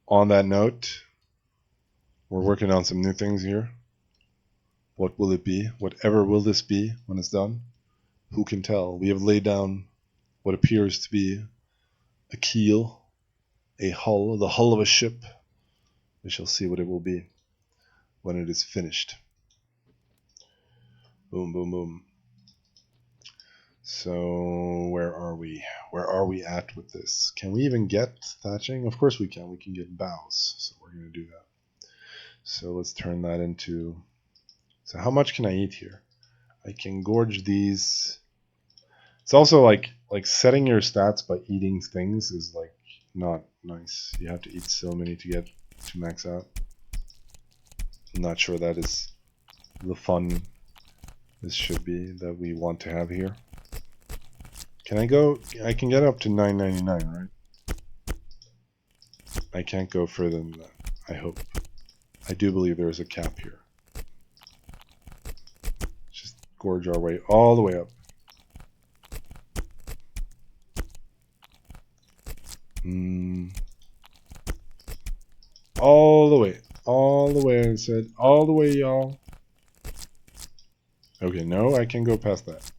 that note, we're working on some new things here. What will it be? Whatever will this be when it's done? Who can tell? We have laid down what appears to be a keel, a hull, the hull of a ship. We shall see what it will be when it is finished. Boom, boom, boom. So where are we? Where are we at with this? Can we even get thatching? Of course we can. We can get bows. So we're going to do that. So let's turn that into... So how much can I eat here? I can gorge these. It's also like setting your stats by eating things is like not nice. You have to eat so many to get to max out. I'm not sure that is the fun this should be that we want to have here. Can I go? I can get up to 9.99, right? I can't go further than that, I hope. I do believe there is a cap here. Just gorge our way all the way up. All the way, I said, all the way, y'all. Okay, no, I can go past that.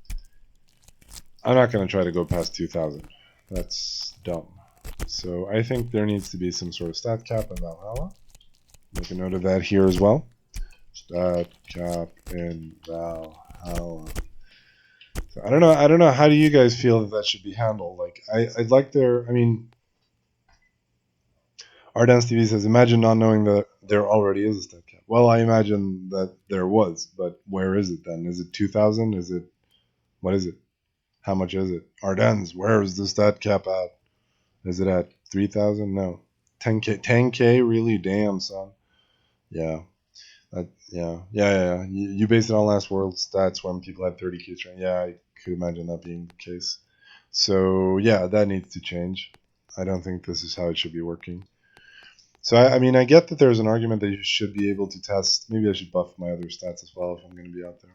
I'm not going to try to go past 2,000. That's dumb. So I think there needs to be some sort of stat cap in Valhalla. Make a note of that here as well. Stat cap in Valhalla. So I don't know. How do you guys feel that should be handled? Like, I'd like there. I mean, Ardance TV says, imagine not knowing that there already is a stat cap. Well, I imagine that there was, but where is it then? Is it 2,000? Is it, what is it? How much is it? Ardens, where is the stat cap at? Is it at 3,000? No. 10K? 10K? Really? Damn, son. Yeah. Yeah. You based it on last world stats when people had 30K train. Yeah, I could imagine that being the case. So, yeah, that needs to change. I don't think this is how it should be working. So, I mean, I get that there's an argument that you should be able to test. Maybe I should buff my other stats as well if I'm going to be out there.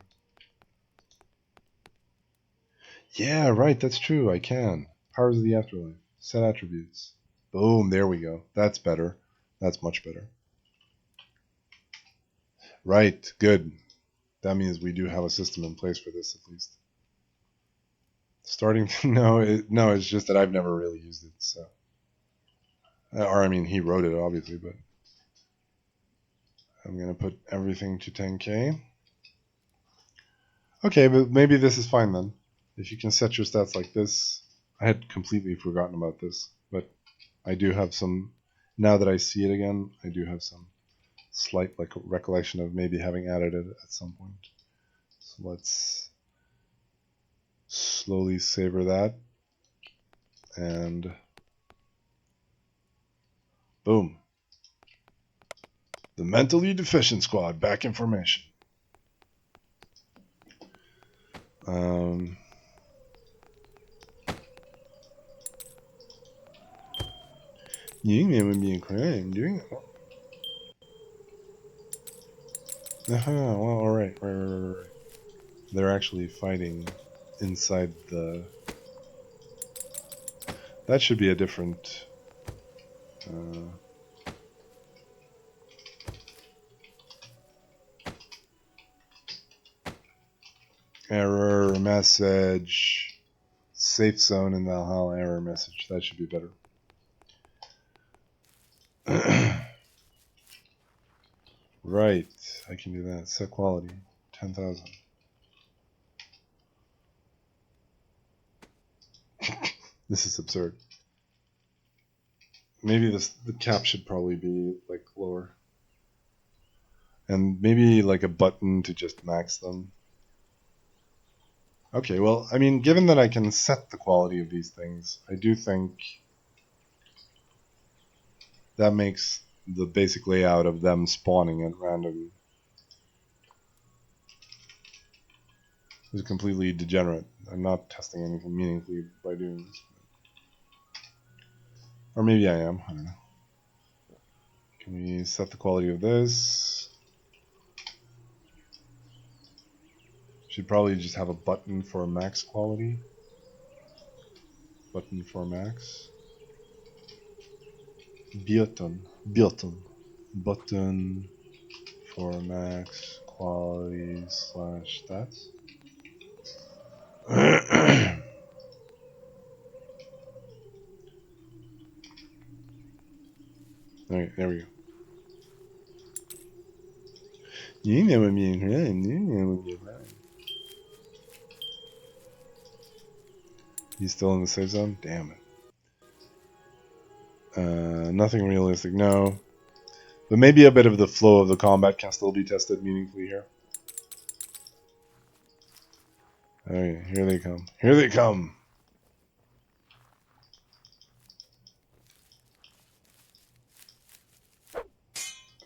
Yeah, right, that's true. I can. Powers of the Afterlife. Set attributes. Boom, there we go. That's better. That's much better. Right, good. That means we do have a system in place for this at least. Starting no, it's just that I've never really used it, so. Or I mean, he wrote it obviously, but I'm gonna put everything to 10K. Okay, but maybe this is fine then. If you can set your stats like this, I had completely forgotten about this, but I do have some. Now that I see it again, I do have some slight recollection of maybe having added it at some point. So let's slowly savor that, and boom. The mentally deficient squad back in formation. You would be a crime doing it. Well, all right. They're actually fighting inside the... That should be a different... error message. Safe zone in Valhalla error message. That should be better. Right. I can do that. Set quality. 10,000. This is absurd. Maybe the cap should probably be like lower. And maybe like a button to just max them. Okay, well, I mean, given that I can set the quality of these things, I do think that makes the basic layout of them spawning at random is completely degenerate. I'm not testing anything meaningfully by doing this. Or maybe I am, I don't know. Can we set the quality of this? Should probably just have a button for max quality. Button for max. Button for max quality slash stats. Alright, there we go. You know what I mean, right? You know what I mean, right? He's still in the safe zone? Damn it. Nothing realistic, no. But maybe a bit of the flow of the combat can still be tested meaningfully here. Alright, here they come. Here they come!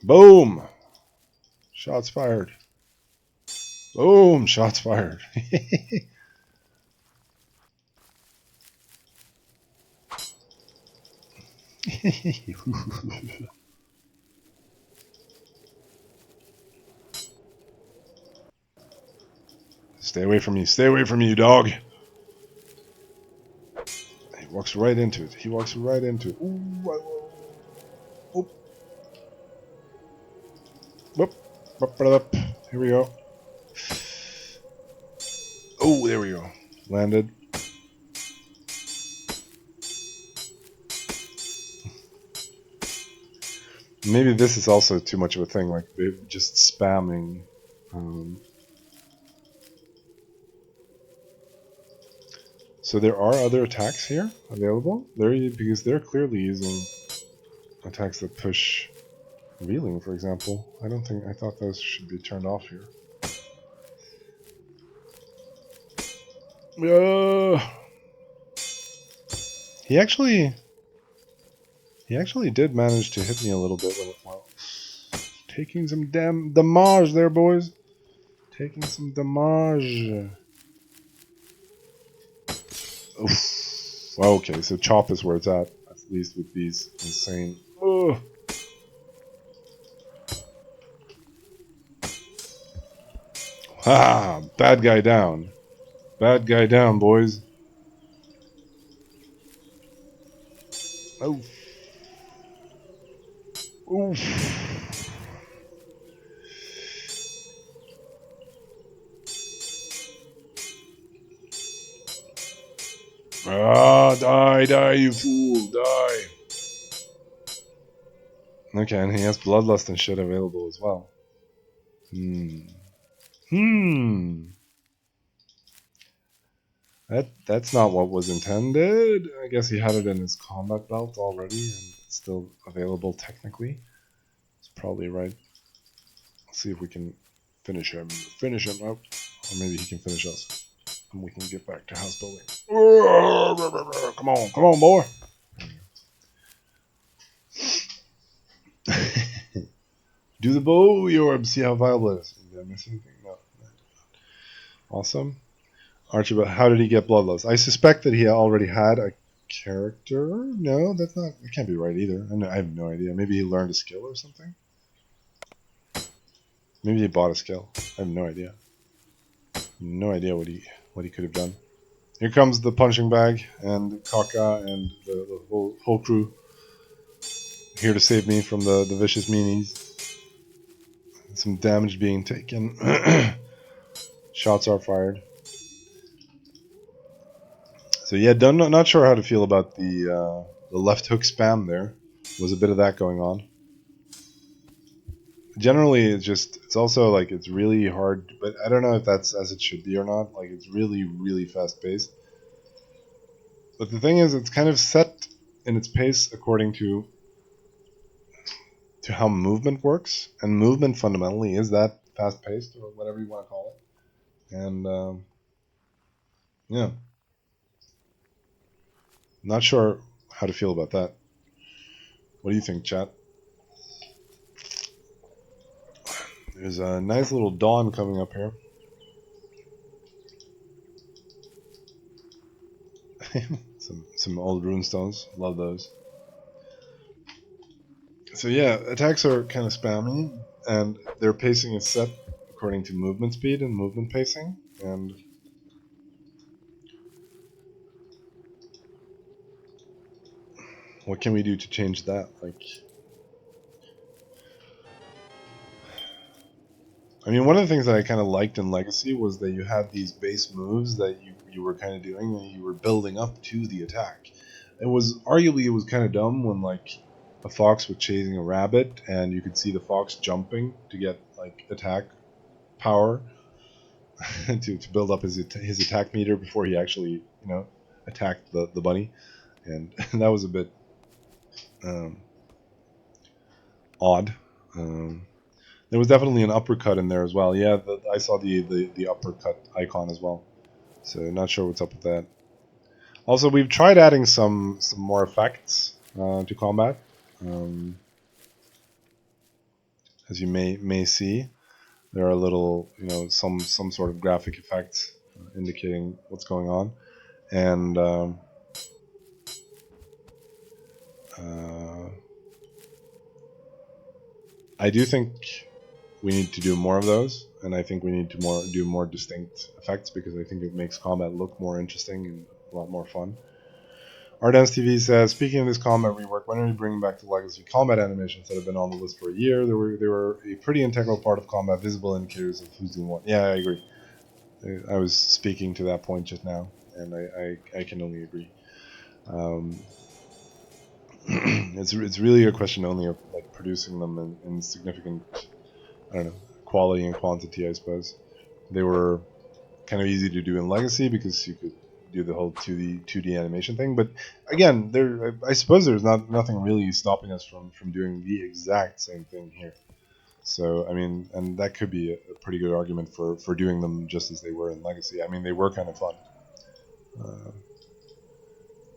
Boom! Shots fired. Boom! Shots fired. Stay away from me. Stay away from me, you dog. He walks right into it. He walks right into it. Ooh, oh. Whoop. Here we go. Oh, there we go. Landed. Maybe this is also too much of a thing, like they're just spamming. So there are other attacks here available? Because they're clearly using attacks that push reeling, for example. I thought those should be turned off here. He actually did manage to hit me a little bit with it. Well, taking some damage there, boys. Taking some damage. Oof. Okay, so chop is where it's at least with these insane. Ugh. Ah, bad guy down. Bad guy down, boys. Oof. Oof. Ah, die, you fool, die. Okay, and he has bloodlust and shit available as well. That's not what was intended. I guess he had it in his combat belt already, and it's still available technically. It's probably right. Let's see if we can finish him. Finish him out. Or maybe he can finish us. And we can get back to house building. Come on, boy. Do the bow, Jorb. See how viable it is. Did I miss anything? No. Awesome. Archibald, how did he get bloodlust? I suspect that he already had a character. No, that's not. It can't be right either. I have no idea. Maybe he learned a skill or something. Maybe he bought a skill. I have no idea. No idea what he could have done. Here comes the punching bag and Kaka and the whole crew here to save me from the vicious meanies. Some damage being taken. Shots are fired. So yeah, not sure how to feel about the left hook spam there. Was a bit of that going on. Generally, it's also like it's really hard, but I don't know if that's as it should be or not. Like it's really fast paced. But the thing is, it's kind of set in its pace according to how movement works, and movement fundamentally is that fast paced or whatever you want to call it. And yeah, not sure how to feel about that. What do you think, chat? There's a nice little dawn coming up here. some old runestones, love those. So yeah, attacks are kind of spammy, and their pacing is set according to movement speed and movement pacing. And what can we do to change that? Like, I mean, one of the things that I kind of liked in Legacy was that you had these base moves that you were kind of doing, and you were building up to the attack. It was kind of dumb when like a fox was chasing a rabbit, and you could see the fox jumping to get like attack power to build up his attack meter before he actually attacked the bunny, and that was a bit um, odd. Um, There was definitely an uppercut in there as well. Yeah, I saw the uppercut icon as well. So not sure what's up with that. Also, we've tried adding some more effects to combat. Um, as you may see, there are little some sort of graphic effects indicating what's going on, and uh, I do think we need to do more of those, and I think we need to do more distinct effects because I think it makes combat look more interesting and a lot more fun. Ardance TV says, speaking of this combat rework, when are we bringing back the legacy combat animations that have been on the list for a year? They were a pretty integral part of combat, visible indicators of who's doing what. Yeah, I agree. I was speaking to that point just now, and I can only agree. It's really a question only of like producing them in significant, I don't know, quality and quantity, I suppose. They were kind of easy to do in Legacy because you could do the whole 2D animation thing. But again, I suppose there's nothing really stopping us from doing the exact same thing here. So I mean, and that could be a pretty good argument for doing them just as they were in Legacy. I mean, they were kind of fun. Uh,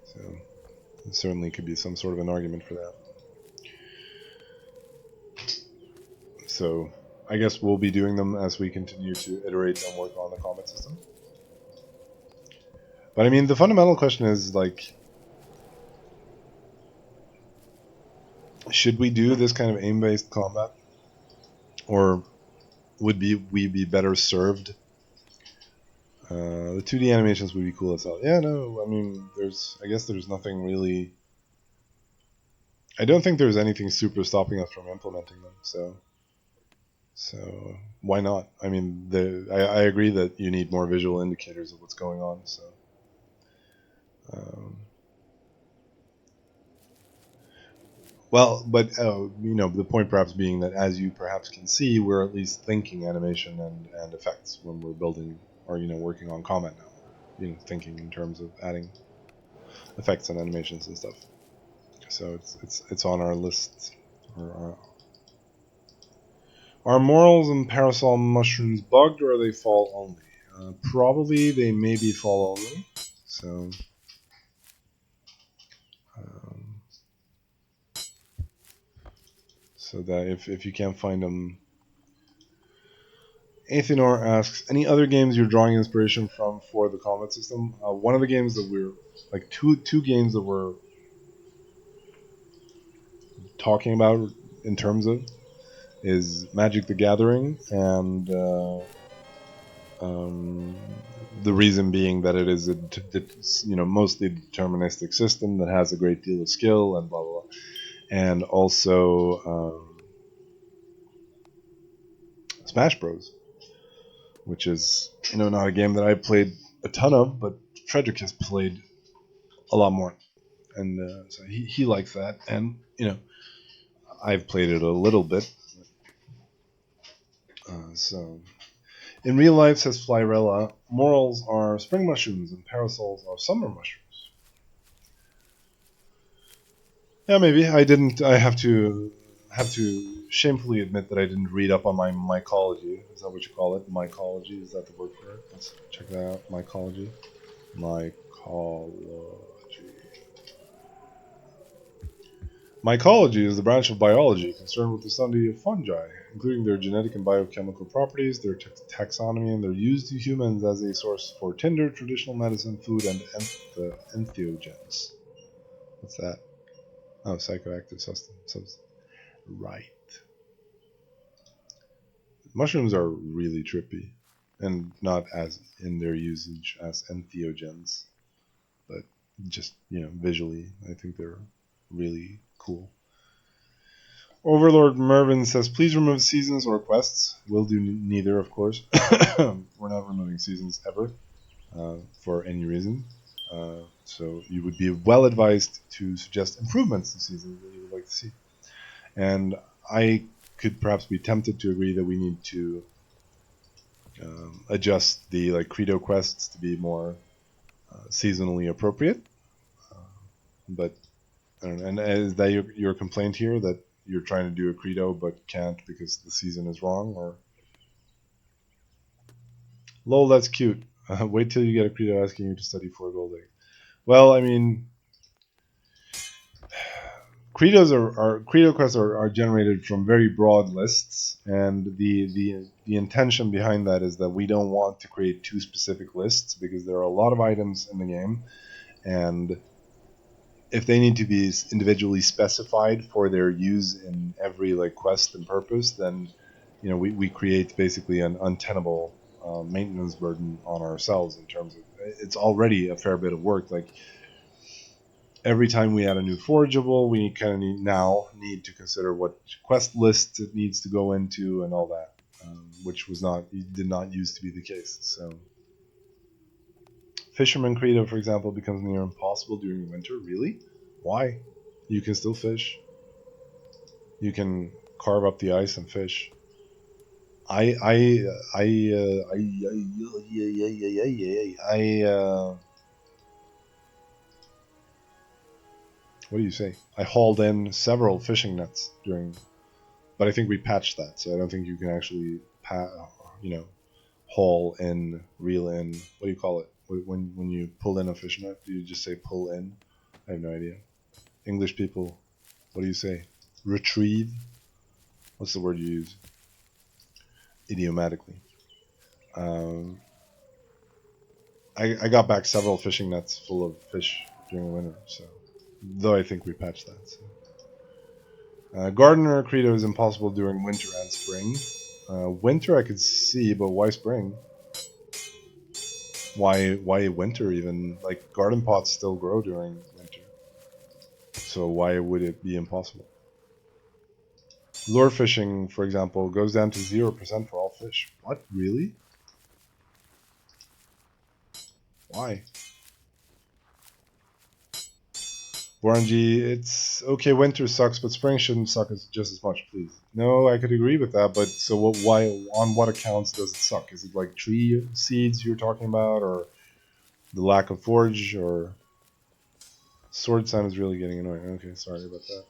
so it certainly could be some sort of an argument for that. So I guess we'll be doing them as we continue to iterate and work on the combat system. But I mean, the fundamental question is like, should we do this kind of aim-based combat, or would we be better served? The 2D animations would be cool as hell. Yeah, no, I mean, I guess there's nothing really. I don't think there's anything super stopping us from implementing them. So why not? I mean, I agree that you need more visual indicators of what's going on. So. Um, Well, but the point perhaps being that, as you perhaps can see, we're at least thinking animation and effects when we're building or working on combat now. Thinking in terms of adding effects and animations and stuff. So it's on our list. Are morals and parasol mushrooms bugged, or are they fall only? Probably they may be fall only. So. Um, so that if you can't find them. Athenor asks, any other games you're drawing inspiration from for the combat system? One of the games that we're like two games that we're talking about in terms of is Magic the Gathering and Um, the reason being that it is a mostly deterministic system that has a great deal of skill and blah blah blah, and also Smash Bros, which is not a game that I played a ton of, but Frederick has played a lot more, and so he likes that, and I've played it a little bit. So in real life, says Flyrella, morals are spring mushrooms and parasols are summer mushrooms. Yeah, maybe I didn't. I have to shamefully admit that I didn't read up on my mycology. Is that what you call it? Mycology, is that the word for it? Let's check that out. Mycology. Mycology. Mycology is the branch of biology concerned with the study of fungi, including their genetic and biochemical properties, their taxonomy, and their use to humans as a source for tinder, traditional medicine, food, and entheogens. What's that? Oh, psychoactive substance. Right. Mushrooms are really trippy, and not as in their usage as entheogens, but just visually, I think they're really cool. Overlord Mervin says, please remove seasons or quests. We'll do neither, of course. We're not removing seasons ever for any reason. So you would be well advised to suggest improvements to seasons that you would like to see. And I could perhaps be tempted to agree that we need to adjust the credo quests to be more seasonally appropriate. But I don't know. And is that your complaint here, that you're trying to do a credo but can't because the season is wrong? Or lol, that's cute. Wait till you get a credo asking you to study 4 gold eggs. Well, I mean, credos are credo quests are generated from very broad lists, and the intention behind that is that we don't want to create too specific lists because there are a lot of items in the game, and if they need to be individually specified for their use in every quest and purpose, then we create basically an untenable maintenance burden on ourselves. In terms of, it's already a fair bit of work. Like every time we add a new forageable, we kind of need to consider what quest list it needs to go into and all that, which did not used to be the case. So Fisherman Credo, for example, becomes near impossible during winter. Really? Why? You can still fish. You can carve up the ice and fish. What do you say? I hauled in several fishing nets but I think we patched that, so I don't think you can actually, haul in, reel in. What do you call it when you pull in a fishing net? Do you just say pull in? I have no idea. English people, what do you say? Retrieve? What's the word you use? Idiomatically. Um, I got back several fishing nets full of fish during the winter, so though I think we patched that. So. Gardener Credo is impossible during winter and spring. Winter I could see, but why spring? Why winter even? Like garden pots still grow during winter, so why would it be impossible? Lure fishing, for example, goes down to 0% for all fish. What? Really? Why? Warren, it's okay. Winter sucks, but spring shouldn't suck just as much, please. No, I could agree with that, but so why? On what accounts does it suck? Is it like tree seeds you're talking about, or the lack of forage, or sword sound is really getting annoying? Okay, sorry about that.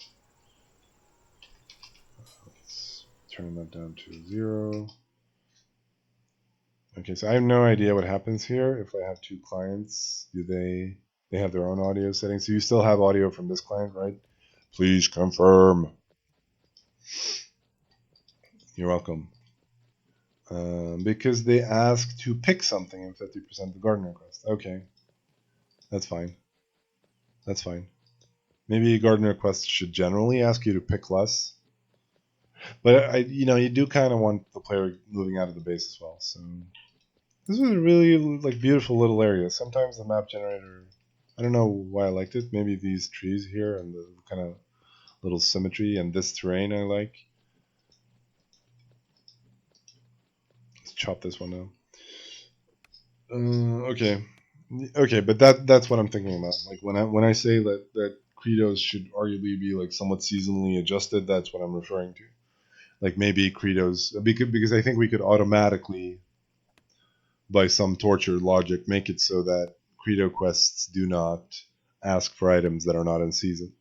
Let's turn that down to 0. Okay, so I have no idea what happens here if I have two clients. Do they have their own audio settings? So you still have audio from this client, right? Please confirm. You're welcome. Because they ask to pick something in 50% of the garden request. Okay, that's fine. That's fine. Maybe a garden request should generally ask you to pick less, but you do kind of want the player moving out of the base as well. So This was a really like beautiful little area. Sometimes the map generator, I don't know why I liked it. Maybe these trees here and the kind of little symmetry and this terrain I like. Let's chop this one down. Okay, okay, but that's what I'm thinking about. Like when I say that credos should arguably be like somewhat seasonally adjusted, that's what I'm referring to. Like maybe credos because I think we could automatically, by some tortured logic, make it so that credo quests do not ask for items that are not in season.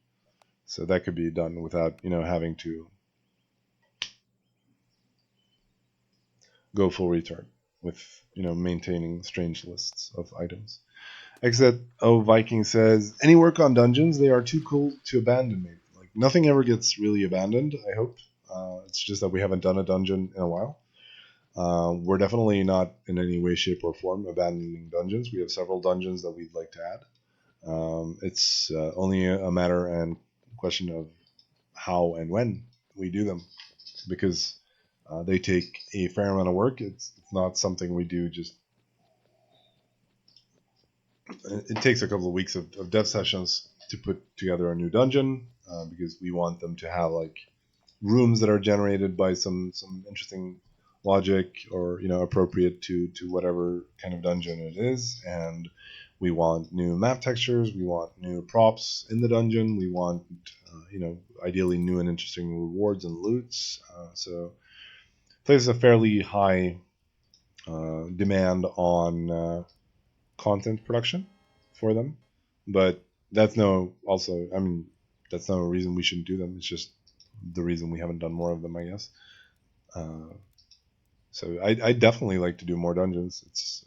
So that could be done without having to go full retard with maintaining strange lists of items. Except, Viking says, any work on dungeons? They are too cool to abandon, maybe. Like, nothing ever gets really abandoned, I hope. It's just that we haven't done a dungeon in a while. We're definitely not in any way, shape, or form abandoning dungeons. We have several dungeons that we'd like to add. It's only a matter and question of how and when we do them, because they take a fair amount of work. It's not something we do just. It takes a couple of weeks of dev sessions to put together a new dungeon, because we want them to have like rooms that are generated by some interesting logic, or appropriate to whatever kind of dungeon it is. And we want new map textures, we want new props in the dungeon, we want ideally new and interesting rewards and loots. So places a fairly high demand on content production for them, but that's no also I mean that's no reason we shouldn't do them. It's just the reason we haven't done more of them, I guess. So I definitely like to do more dungeons. It's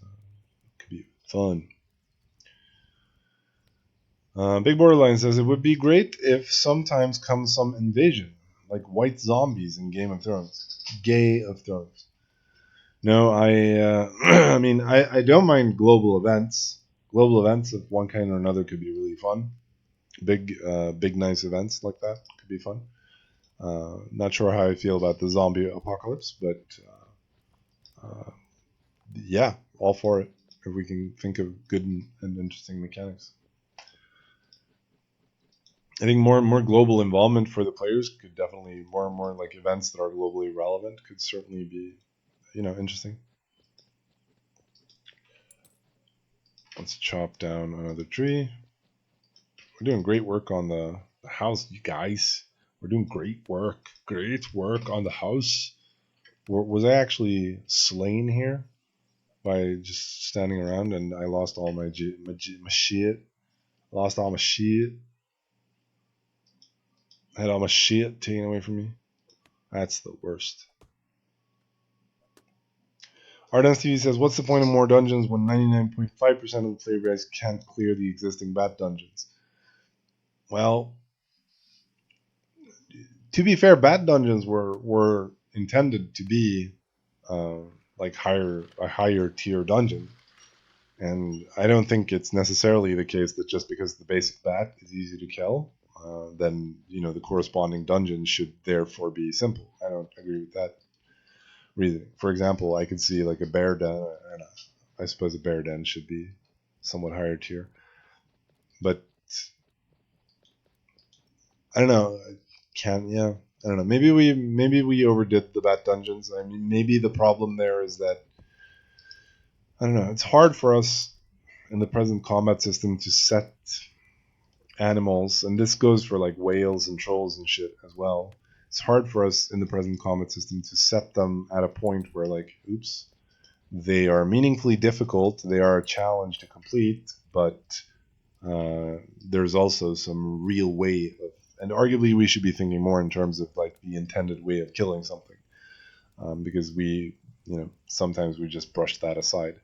could be fun. Big Borderline says it would be great if sometimes comes some invasion, like white zombies in Game of Thrones. Gay of Thrones. No, I mean, I don't mind global events. Global events of one kind or another could be really fun. Big nice events like that could be fun. Not sure how I feel about the zombie apocalypse, but yeah, all for it if we can think of good and interesting mechanics. I think more global involvement for the players could definitely more and more like events that are globally relevant could certainly be interesting. Let's chop down another tree. We're doing great work on the house, you guys. We're doing great work. Great work on the house. Was I actually slain here by just standing around and I lost all my shit? Lost all my shit. I had all my shit taken away from me. That's the worst. Ardens TV says, what's the point of more dungeons when 99.5% of the player base can't clear the existing bat dungeons? Well, to be fair, bat dungeons were intended to be uh, like a higher tier dungeon, and I don't think it's necessarily the case that just because the basic bat is easy to kill, then the corresponding dungeon should therefore be simple. I don't agree with that reasoning. For example, I could see like a bear den. I suppose a bear den should be somewhat higher tier, but I don't know. I don't know. Maybe we overdid the bat dungeons. I mean, maybe the problem there is that I don't know. It's hard for us in the present combat system to set animals, and this goes for like whales and trolls and shit as well. It's hard for us in the present combat system to set them at a point where like, oops, they are meaningfully difficult. They are a challenge to complete, but there's also some real way of, and arguably we should be thinking more in terms of like the intended way of killing something, because sometimes we just brush that aside.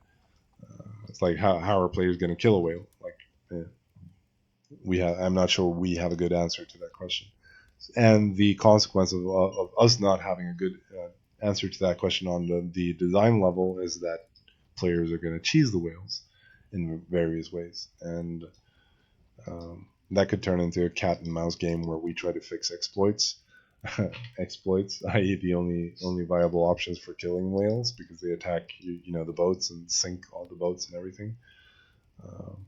It's like how are players going to kill a whale? Like, I'm not sure we have a good answer to that question, and the consequence of us not having a good answer to that question on the design level is that players are going to cheese the whales in various ways, and that could turn into a cat and mouse game where we try to fix exploits. exploits, i.e., the only viable options for killing whales because they attack you know the boats and sink all the boats and everything. Um,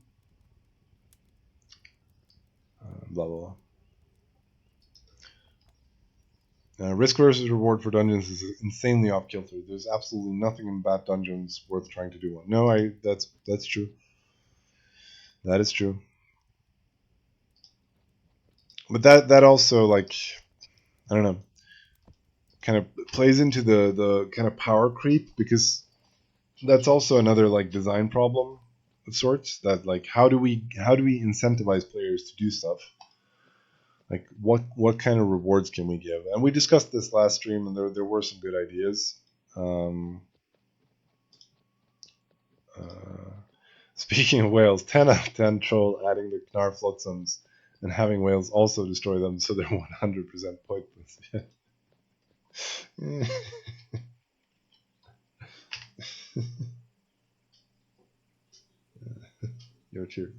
blah blah blah. Risk versus reward for dungeons is insanely off kilter. There's absolutely nothing in Bat Dungeons worth trying to do one. No, that's true. That is true. But that also like I don't know, kind of plays into the kind of power creep because that's also another like design problem of sorts that like how do we incentivize players to do stuff like what kind of rewards can we give, and we discussed this last stream and there were some good ideas. um, uh, Speaking of whales, 10 out of 10 troll adding the Knar flotsams and having whales also destroy them so they're 100% pointless. Your cheer.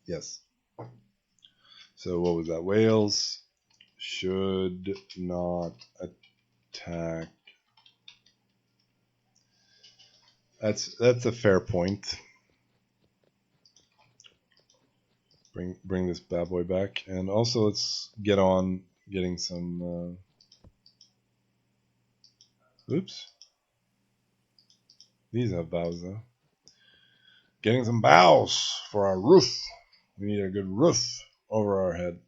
Yes. So what was that? Whales should not attack. That's a fair point. Bring this bad boy back, and also let's get on getting some. Oops, these have bows though. Getting some bows for our roof. We need a good roof over our head.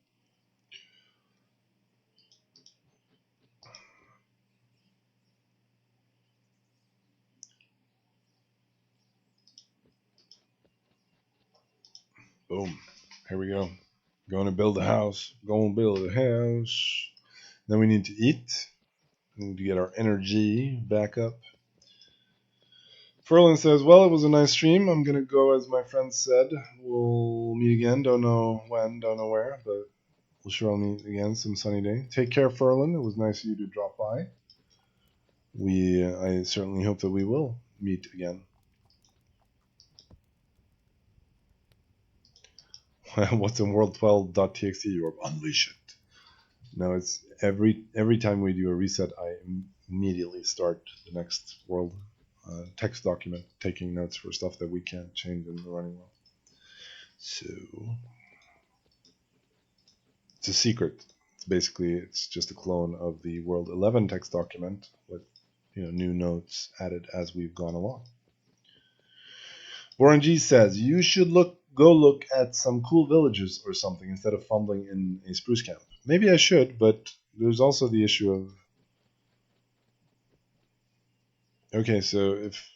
Boom. Here we go. Going to build a house. Going to build a house. Then we need to eat. We need to get our energy back up. Ferlin says, well, it was a nice stream. I'm going to go, as my friend said. We'll meet again. Don't know when, don't know where, but we'll sure meet again some sunny day. Take care, Ferlin. It was nice of you to drop by. I certainly hope that we will meet again. What's in world12.txt? Jorb? Unleash it. No, it's every time we do a reset, I immediately start the next world text document, taking notes for stuff that we can't change in the running world. So it's a secret. It's just a clone of the world 11 text document with new notes added as we've gone along. Warren G says you should go look at some cool villages or something instead of fumbling in a spruce camp. Maybe I should, but there's also the issue of okay, so if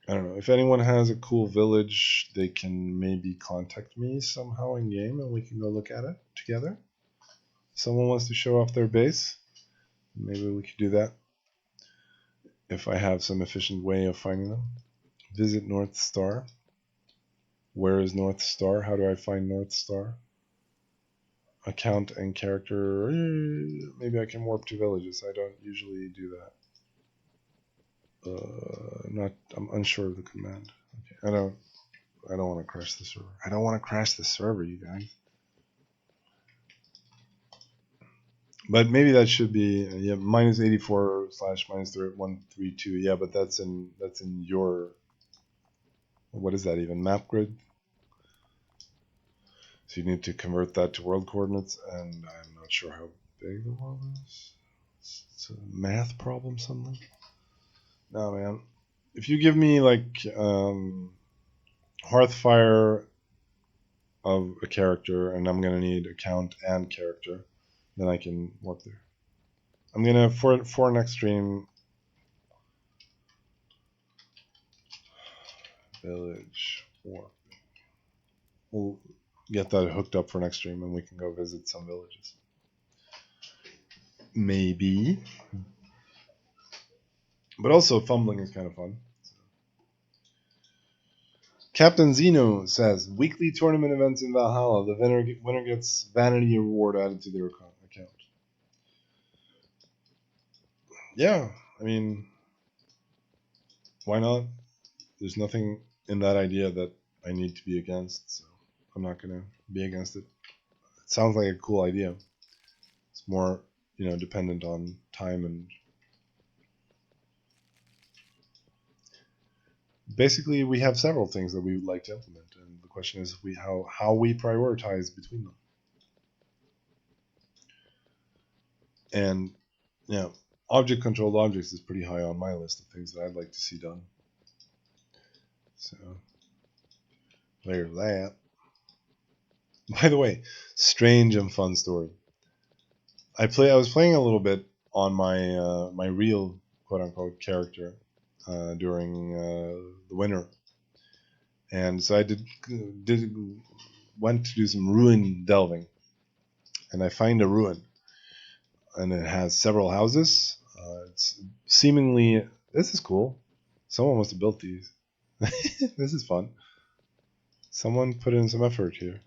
I don't know if anyone has a cool village, they can maybe contact me somehow in game and we can go look at it together. Someone wants to show off their base, maybe we could do that if I have some efficient way of finding them. Visit North Star. Where is North Star? How do I find North Star? Account and character. Maybe I can warp to villages. I don't usually do that. I'm unsure of the command. Okay, I don't want to crash the server. I don't want to crash the server, you guys. But maybe that should be minus 84 / minus 132. Yeah, but that's in your, what is that even, map grid? So you need to convert that to world coordinates, and I'm not sure how big the world is. It's a math problem, something. No, man. If you give me like Hearthfire of a character, and I'm gonna need account and character, then I can warp there. I'm gonna for next stream. Village warp. We'll get that hooked up for next stream, and we can go visit some villages. Maybe. But also fumbling is kind of fun. Captain Zeno says weekly tournament events in Valhalla. The winner gets vanity reward added to their account. Yeah, I mean, why not? There's nothing in that idea that I need to be against, so I'm not going to be against it. It sounds like a cool idea. It's more, dependent on time and basically we have several things that we would like to implement, and the question is how we prioritize between them. And object controlled objects is pretty high on my list of things that I'd like to see done. So there's that. By the way, strange and fun story. I was playing a little bit on my real quote unquote character during the winter, and so I went to do some ruin delving, and I find a ruin, and it has several houses. It's seemingly this is cool. Someone must have built these. This is fun. Someone put in some effort here.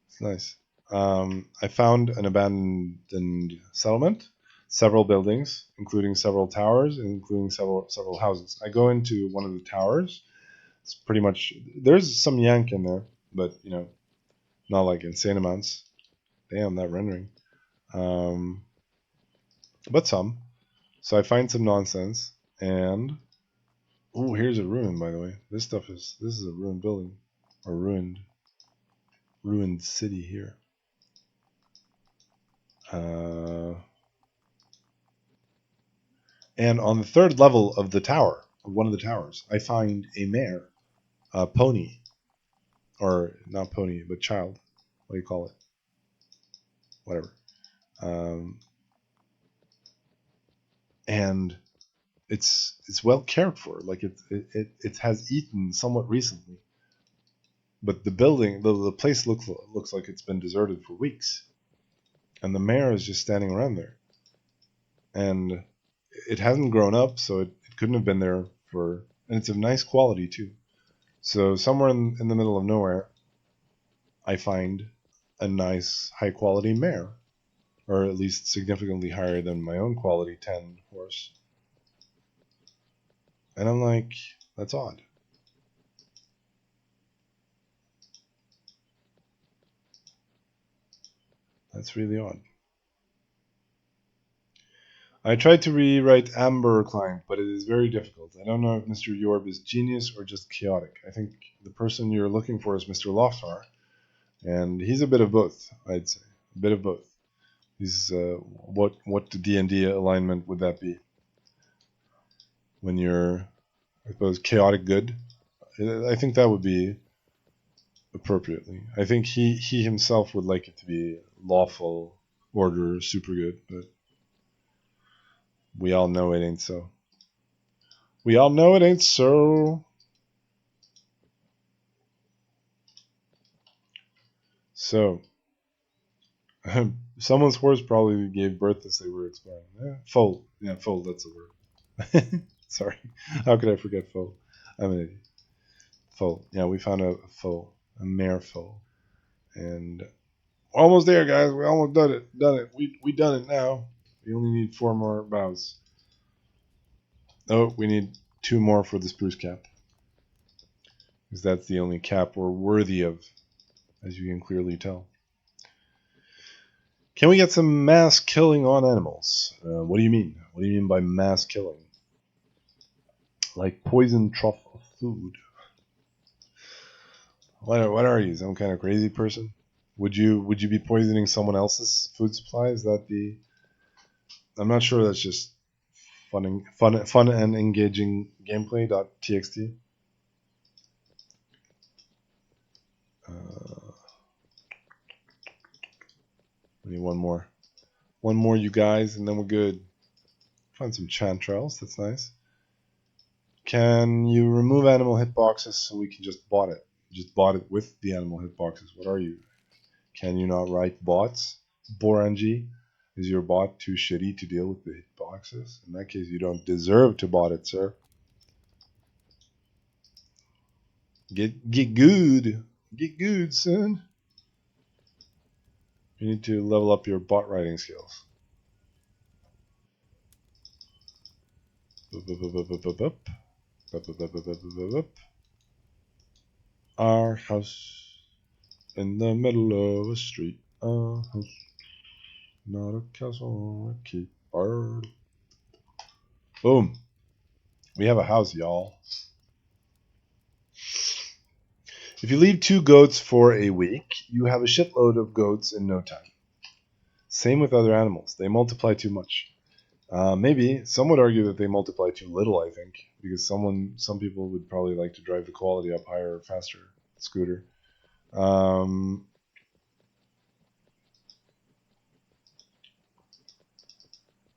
It's nice. I found an abandoned settlement, several buildings, including several towers, including several houses. I go into one of the towers. It's pretty much there's some yank in there, but not like insane amounts. Damn, that rendering. But some. So I find some nonsense, and here's a ruin. By the way, this is a ruined building, or ruined city here. And on the third level of the tower, one of the towers, I find a mare, a pony, or not pony, but child. What do you call it? Whatever. And it's well cared for. Like it has eaten somewhat recently, but the building, the place looks like it's been deserted for weeks, and the mare is just standing around there, and it hasn't grown up, so it couldn't have been there for. And it's of nice quality too. So somewhere in the middle of nowhere, I find a nice high quality mare, or at least significantly higher than my own quality 10 horse. And I'm like, that's odd. That's really odd. I tried to rewrite Amber Client, but it is very difficult. I don't know if Mr. Jorb is genius or just chaotic. I think the person you're looking for is Mr. Loftar, and he's a bit of both, I'd say. A bit of both. He's what the D&D alignment would that be? When you're, I suppose, chaotic good? I think that would be appropriately. I think he himself would like it to be lawful order, super good, but we all know it ain't so. We all know it ain't so. So, someone's horse probably gave birth as they were expiring. Foal. Yeah, foal, that's the word. Sorry. How could I forget foal? I'm an idiot. Foal. Yeah, we found a foal. A mare foal. And almost there, guys. We almost done it. We done it now. We only need 4 more boughs. Oh, we need 2 more for the spruce cap. Because that's the only cap we're worthy of, as you can clearly tell. Can we get some mass killing on animals? What do you mean? What do you mean by mass killing? Like poison trough of food. What are you? Some kind of crazy person? Would you be poisoning someone else's food supply? Is that the? I'm not sure. That's just fun and engaging gameplay.txt. We need one more. One more, you guys, and then we're good. Find some chanterelles. That's nice. Can you remove animal hitboxes so we can just bot it? Just bot it with the animal hitboxes. What are you? Can you not write bots? Borangi? Is your bot too shitty to deal with the hitboxes? In that case, you don't deserve to bot it, sir. Get good. Get good, son. You need to level up your bot writing skills. Our house in the middle of a street. A house, not a castle, a keeper. Boom. We have a house, y'all. If you leave 2 goats for a week, you have a shitload of goats in no time. Same with other animals. They multiply too much. Maybe some would argue that they multiply too little, I think, because some people would probably like to drive the quality up higher or faster. Scooter. I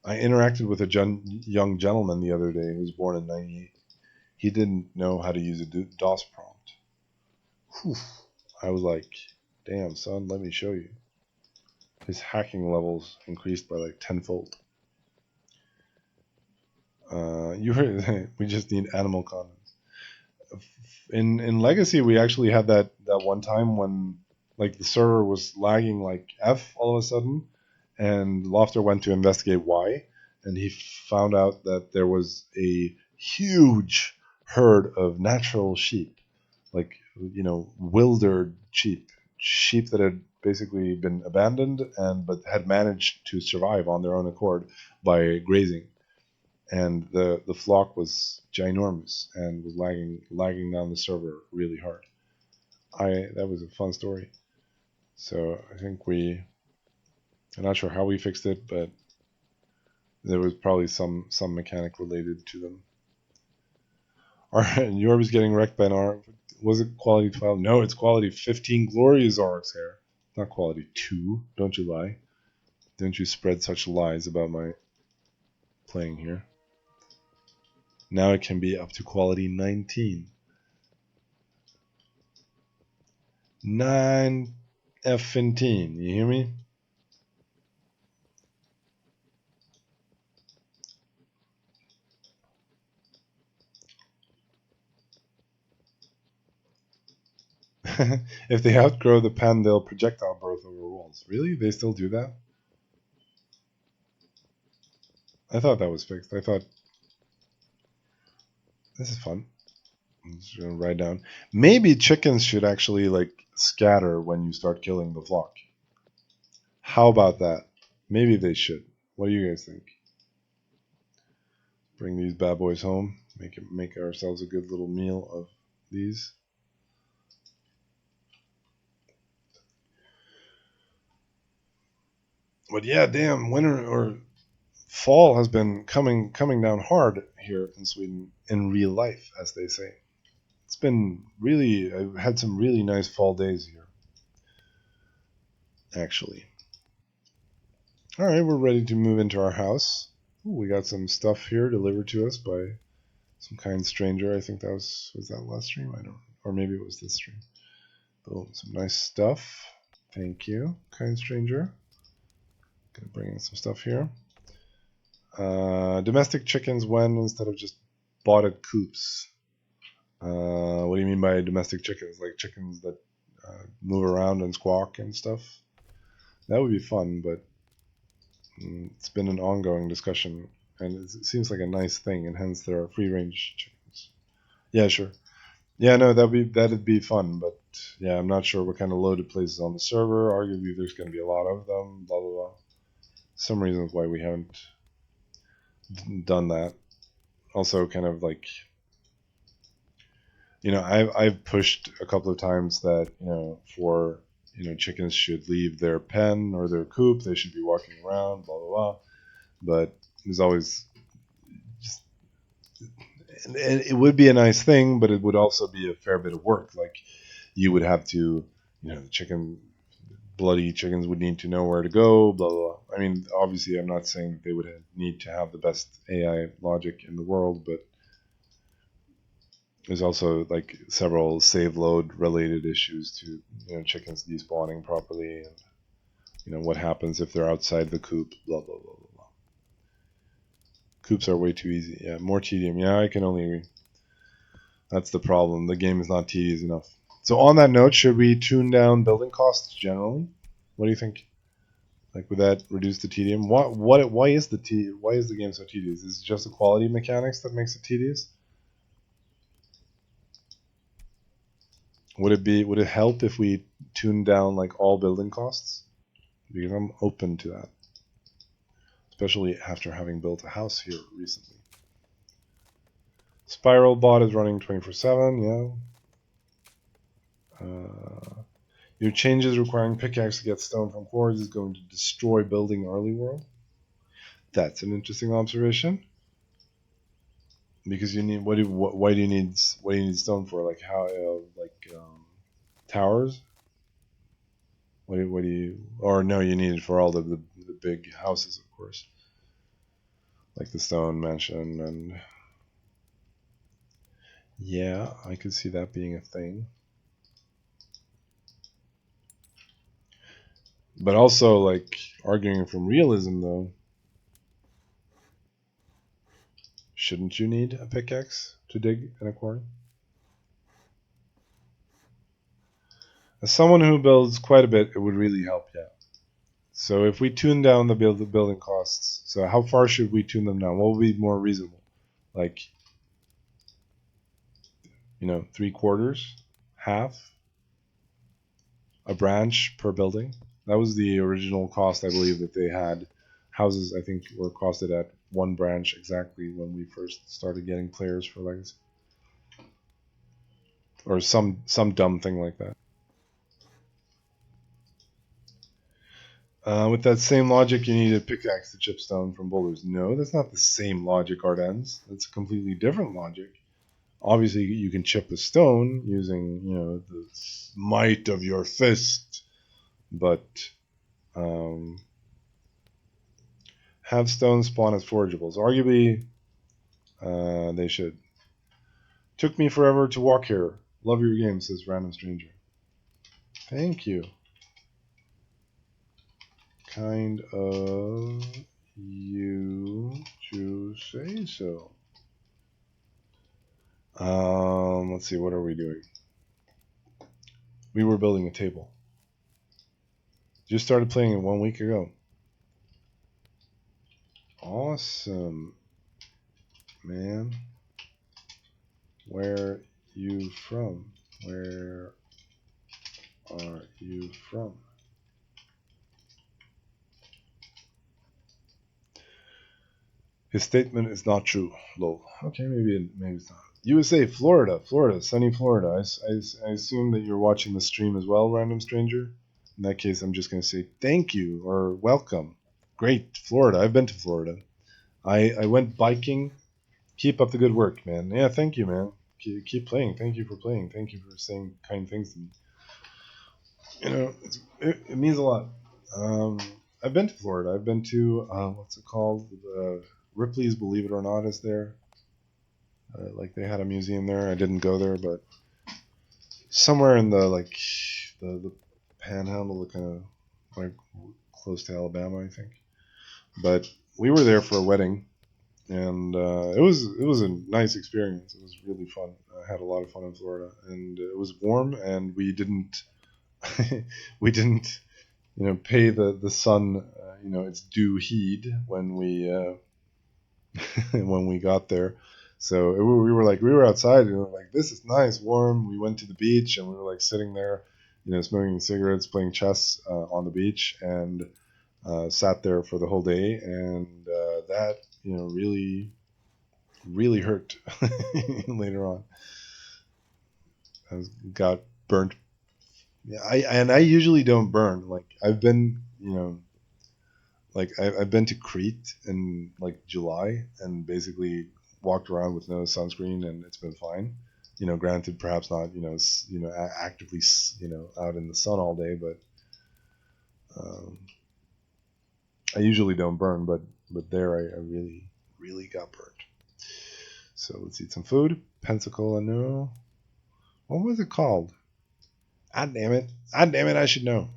interacted with a young gentleman the other day who was born in '98. He didn't know how to use a DOS prompt. Whew. I was like, damn, son, let me show you. His hacking levels increased by like tenfold. You heard, we just need animal condoms. In Legacy, we actually had that one time when like the server was lagging like F all of a sudden, and Lofter went to investigate why, and he found out that there was a huge herd of natural sheep, like wildered sheep that had basically been abandoned and but had managed to survive on their own accord by grazing, and the flock was ginormous and was lagging down the server really hard. That was a fun story. So I think I'm not sure how we fixed it, but there was probably some mechanic related to them. Our Jorb is getting wrecked by an R. Was it quality 12? No, it's quality 15 glorious Oryx hair. Not quality 2. Don't you lie. Don't you spread such lies about my playing here. Now it can be up to quality 19. 9 F15. You hear me? If they outgrow the pen, they'll projectile growth over walls. Really? They still do that? I thought that was fixed. I thought this is fun. I'm just gonna write down. Maybe chickens should actually like scatter when you start killing the flock. How about that? Maybe they should. What do you guys think? Bring these bad boys home. Make ourselves a good little meal of these. But yeah, damn, winter or fall has been coming down hard here in Sweden in real life, as they say. It's been really, I've had some really nice fall days here, actually. All right, we're ready to move into our house. Ooh, we got some stuff here delivered to us by some kind stranger. I think that was that last stream? I don't, or maybe it was this stream. Boom, some nice stuff. Thank you, kind stranger. Gonna bring in some stuff here. Domestic chickens when instead of just bought at coops. What do you mean by domestic chickens? Like chickens that move around and squawk and stuff? That would be fun, but it's been an ongoing discussion, and it seems like a nice thing, and hence there are free-range chickens. Yeah, sure. Yeah, no, that'd be fun, but yeah, I'm not sure what kind of loaded places on the server. Arguably, there's going to be a lot of them. Blah blah blah. Some reasons why we haven't done that. Also, kind of like, I've pushed a couple of times that for chickens should leave their pen or their coop. They should be walking around. Blah blah blah. But there's always just, and it would be a nice thing, but it would also be a fair bit of work. Like you would have to, the bloody chickens would need to know where to go. Blah blah blah. I mean, obviously, I'm not saying that they would need to have the best AI logic in the world, but there's also like several save load related issues to chickens despawning properly, and what happens if they're outside the coop. Blah blah blah blah blah. Coops are way too easy. Yeah, more tedium. Yeah, I can only agree. That's the problem. The game is not tedious enough. So on that note, should we tune down building costs generally? What do you think? Like, would that reduce the tedium? Why is the game so tedious? Is it just the quality mechanics that makes it tedious? Would it help if we tuned down like all building costs? Because I'm open to that, especially after having built a house here recently. Spiral bot is running 24/7. Yeah. Your changes requiring pickaxe to get stone from quarries is going to destroy building early world. That's an interesting observation. Because you need why do you need stone for? Like how towers? What do you, or no, you need it for all the big houses, of course, like the stone mansion. And yeah, I could see that being a thing. But also, like, arguing from realism, though, shouldn't you need a pickaxe to dig in a quarry? As someone who builds quite a bit, it would really help, yeah. So if we tune down the building costs, so how far should we tune them down? What would be more reasonable? Like, 3/4, half, a branch per building. That was the original cost, I believe, that they had. Houses, I think, were costed at one branch exactly when we first started getting players for Legacy, or some dumb thing like that. With that same logic, you need a pickaxe to chip stone from boulders. No, that's not the same logic, Ardens. That's a completely different logic. Obviously, you can chip a stone using, the might of your fist, but have stones spawn as forageables. Arguably, they should. Took me forever to walk here. Love your game, says Random Stranger. Thank you. Kind of you to say so. Let's see, what are we doing? We were building a table. Just started playing it 1 week ago. Awesome, man. Where you from? Where are you from? His statement is not true. Lol. Okay, maybe it's not. USA, Florida, sunny Florida. I assume that you're watching the stream as well, Random Stranger. In that case, I'm just going to say thank you or welcome. Great, Florida. I've been to Florida. I went biking. Keep up the good work, man. Yeah, thank you, man. Keep playing. Thank you for playing. Thank you for saying kind things to me. It means a lot. I've been to Florida. I've been to what's it called? Ripley's Believe It or Not is there. Like they had a museum there. I didn't go there, but somewhere in the Panhandle, kind of like close to Alabama, I think. But we were there for a wedding, and it was a nice experience. It was really fun. I had a lot of fun in Florida, and it was warm, and we didn't we didn't pay the sun its due heed when we when we got there. So we were outside and we were like, this is nice, warm. We went to the beach and we were like sitting there, smoking cigarettes, playing chess on the beach, and sat there for the whole day. And that really really hurt later on. I got burnt. Yeah, I usually don't burn. Like I've been I've been to Crete in like July and basically walked around with no sunscreen and it's been fine. Granted, perhaps not actively out in the sun all day, but I usually don't burn. But there I really really got burnt. So let's eat some food. Pensacola, no. What was it called? Ah damn it! Ah damn it! I should know.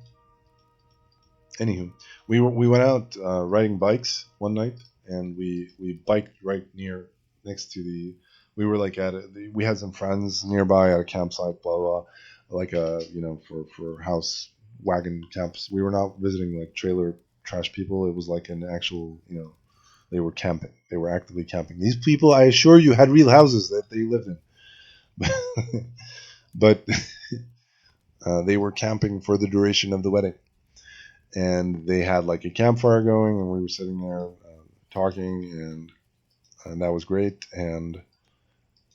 Anywho, we went out riding bikes one night, and we biked right next to the. We were like we had some friends nearby at a campsite, blah blah, like for house wagon camps. We were not visiting like trailer trash people. It was like an actual they were camping. They were actively camping. These people, I assure you, had real houses that they lived in. But They were camping for the duration of the wedding, and they had like a campfire going, and we were sitting there talking, and that was great. And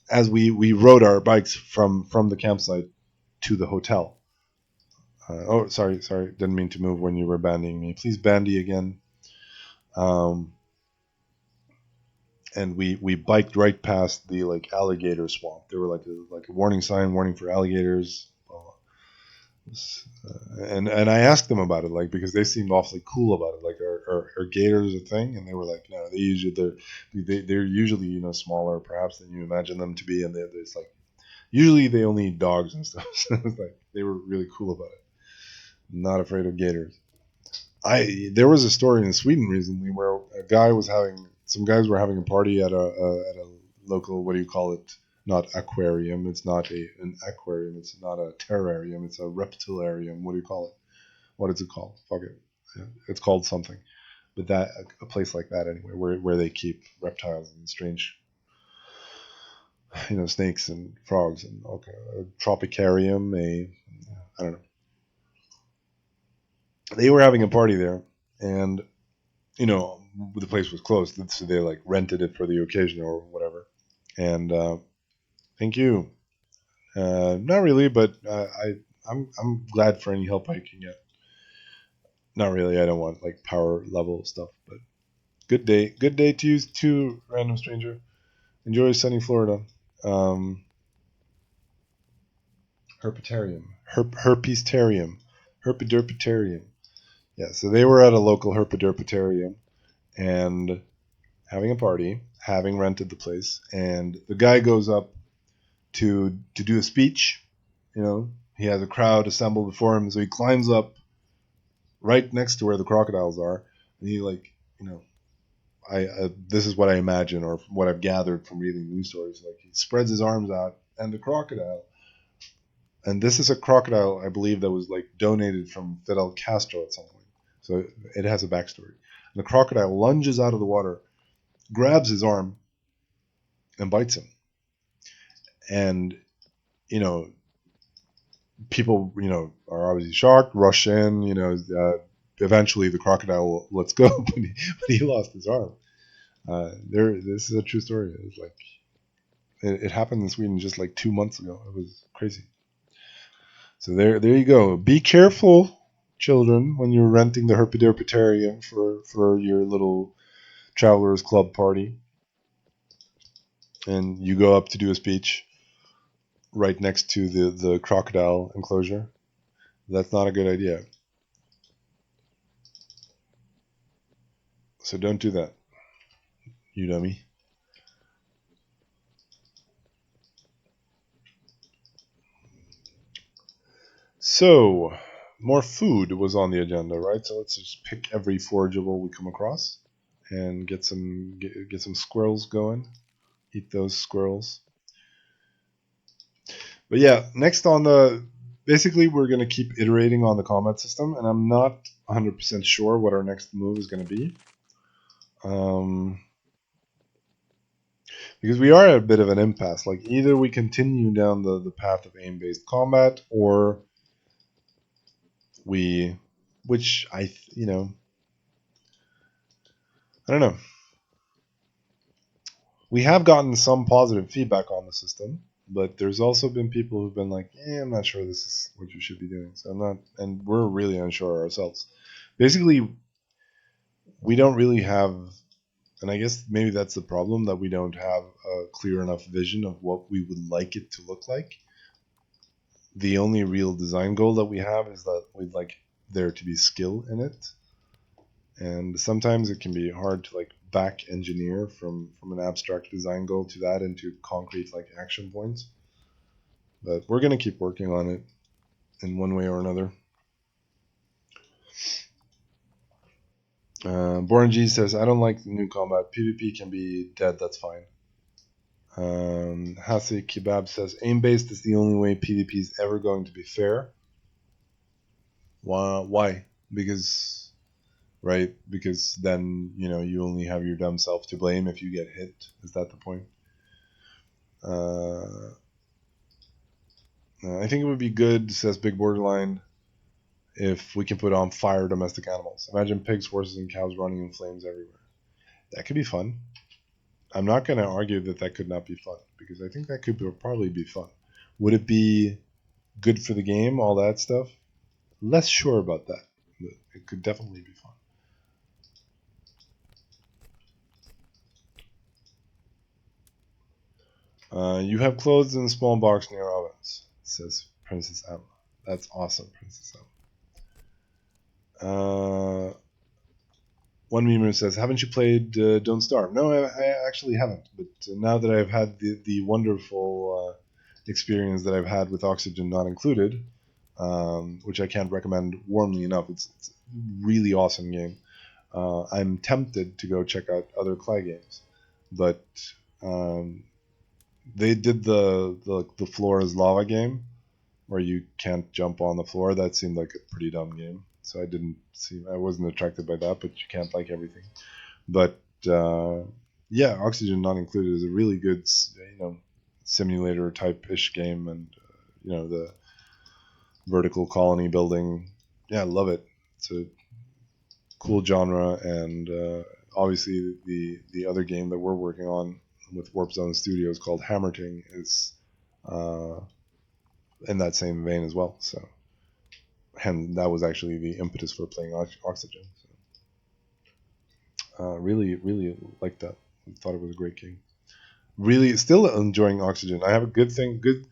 as we rode our bikes from the campsite to the hotel. Oh, sorry, didn't mean to move when you were bandying me. Please bandy again. Um, and we biked right past the like alligator swamp. There were like a warning sign, warning for alligators. And I asked them about it, like because they seemed awfully cool about it. Like, are gators a thing? And they were like, no, they're usually smaller perhaps than you imagine them to be, and it's like usually they only eat dogs and stuff. So it was like they were really cool about it. Not afraid of gators. There was a story in Sweden recently where some guys were having a party at a local, what do you call it? Not aquarium. It's not an aquarium. It's not a terrarium. It's a reptilarium. What do you call it? What is it called? Fuck it. Yeah, it's called something. But that a place like that anyway, where they keep reptiles and strange, snakes and frogs and okay, a tropicarium. I don't know. They were having a party there, and the place was closed, so they like rented it for the occasion or whatever. And thank you. Not really, but I'm glad for any help I can get. Not really. I don't want like power level stuff, but good day to you too, random stranger. Enjoy sunny Florida. Um, herpetarium, herpiderpetarium. Yeah, so they were at a local herpiderpetarium and having a party, having rented the place, and the guy goes up to do a speech. He has a crowd assembled before him, so he climbs up right next to where the crocodiles are, and he like, I this is what I imagine or what I've gathered from reading news stories. Like he spreads his arms out, and the crocodile, and this is a crocodile I believe that was like donated from Fidel Castro at some point, so it has a backstory. And the crocodile lunges out of the water, grabs his arm, and bites him, and you know people, are obviously shocked, rush in, eventually the crocodile lets go, but he lost his arm. This is a true story. It's like, it happened in Sweden just like 2 months ago. It was crazy. So there you go. Be careful, children, when you're renting the Herpetoropitarium for your little travelers club party, and you go up to do a speech right next to the crocodile enclosure. That's not a good idea. So don't do that, you dummy. So, more food was on the agenda, right? So let's just pick every forageable we come across and get some squirrels going. Eat those squirrels. But yeah, next on the basically we're going to keep iterating on the combat system, and I'm not 100% sure what our next move is going to be. Because we are at a bit of an impasse. Like either we continue down the path of aim-based combat, or which I don't know. We have gotten some positive feedback on the system, but there's also been people who've been like, I'm not sure this is what you should be doing. So I'm not, and we're really unsure ourselves. Basically, we don't really have, and I guess maybe that's the problem, that we don't have a clear enough vision of what we would like it to look like. The only real design goal that we have is that we'd like there to be skill in it. And sometimes it can be hard to like back engineer from an abstract design goal to that into concrete like action points. But we're gonna keep working on it in one way or another. Born G says, I don't like new combat. PvP can be dead, that's fine. Hasi Kebab says, aim based is the only way PvP is ever going to be fair. Why? Because, right? Because then, you only have your dumb self to blame if you get hit. Is that the point? I think it would be good, says Big Borderline, if we can put on fire domestic animals. Imagine pigs, horses, and cows running in flames everywhere. That could be fun. I'm not going to argue that that could not be fun, because I think that could probably be fun. Would it be good for the game, all that stuff? Less sure about that, but it could definitely be fun. You have clothes in a small box near ovens, says Princess Emma. That's awesome, Princess Emma. One memer says, "Haven't you played Don't Starve?" No, I actually haven't. But now that I've had the wonderful experience that I've had with Oxygen Not Included, which I can't recommend warmly enough, it's a really awesome game. I'm tempted to go check out other Clay games, but um, they did the floor is lava game where you can't jump on the floor. That seemed like a pretty dumb game, so I wasn't attracted by that. But you can't like everything. But yeah, Oxygen Not Included is a really good, simulator type ish game, and the vertical colony building. Yeah, I love it. It's a cool genre, and obviously the other game that we're working on with Warp Zone Studios called Hammerting is uh, in that same vein as well. So, and that was actually the impetus for playing Oxygen. So, really, really liked that. Thought it was a great game. Really, still enjoying Oxygen. I have a good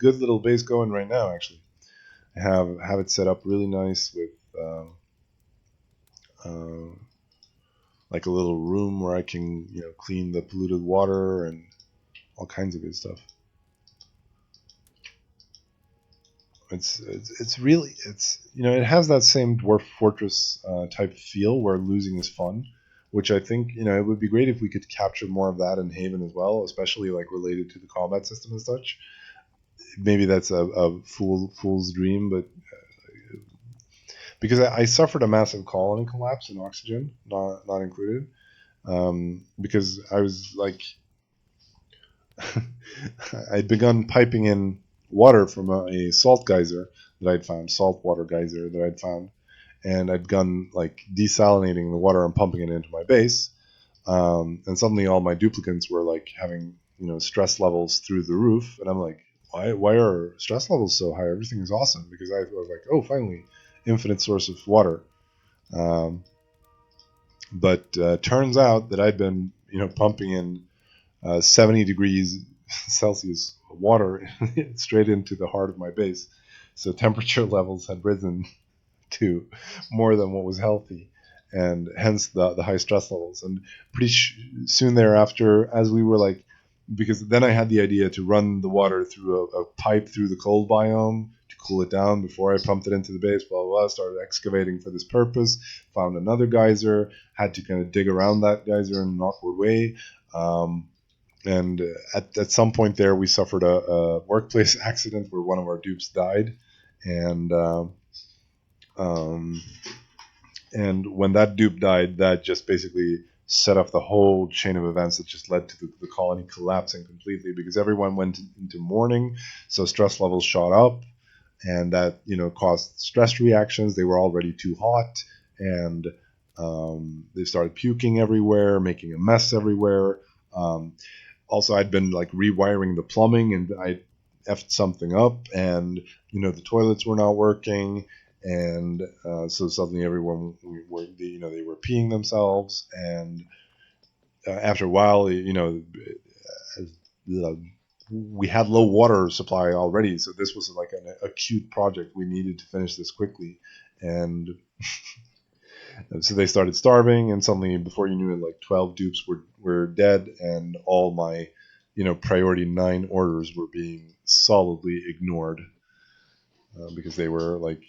little base going right now. Actually, I have it set up really nice with uh, like a little room where I can clean the polluted water and all kinds of good stuff. It's really it has that same Dwarf Fortress type feel where losing is fun, which I think it would be great if we could capture more of that in Haven as well, especially like related to the combat system and such. Maybe that's a fool's dream, but because I suffered a massive colony collapse in Oxygen, not included, because I was like I'd begun piping in water from a salt geyser that I'd found, saltwater geyser that I'd found, and I'd begun like desalinating the water and pumping it into my base. And suddenly all my duplicants were like having stress levels through the roof, and I'm like, why are stress levels so high? Everything is awesome, because I was like, oh, finally, infinite source of water. Um, but turns out that I'd been pumping in 70 degrees Celsius water straight into the heart of my base. So temperature levels had risen to more than what was healthy, and hence the high stress levels. And pretty soon thereafter, as we were like, because then I had the idea to run the water through a pipe through the cold biome to cool it down before I pumped it into the base, blah, blah, blah. Started excavating for this purpose, found another geyser, had to kind of dig around that geyser in an awkward way. And at some point there, we suffered a workplace accident where one of our dupes died, and um, and when that dupe died, that just basically set off the whole chain of events that just led to the colony collapsing completely, because everyone went into mourning, so stress levels shot up, and that caused stress reactions. They were already too hot, and they started puking everywhere, making a mess everywhere. Also, I'd been like rewiring the plumbing, and I effed something up, and the toilets were not working, and so suddenly everyone they were peeing themselves, and after a while, we had low water supply already, so this was like an acute project. We needed to finish this quickly, and so they started starving, and suddenly, before you knew it, like 12 dupes were dead, and all my, priority 9 orders were being solidly ignored, because they were like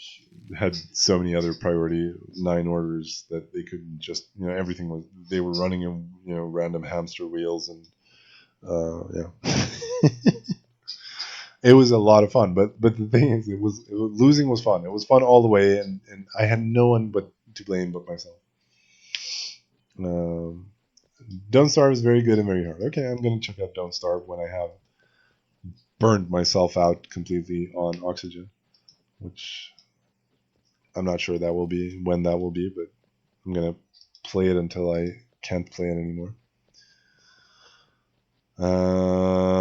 had so many other priority 9 orders that they couldn't just, everything was, they were running in, random hamster wheels, and yeah. It was a lot of fun, but the thing is, losing was fun. It was fun all the way, and I had no one but to blame but myself. Um, Don't Starve is very good and very hard. Okay, I'm gonna check out Don't Starve when I have burned myself out completely on oxygen, which I'm not sure that will be when that will be, but I'm gonna play it until I can't play it anymore.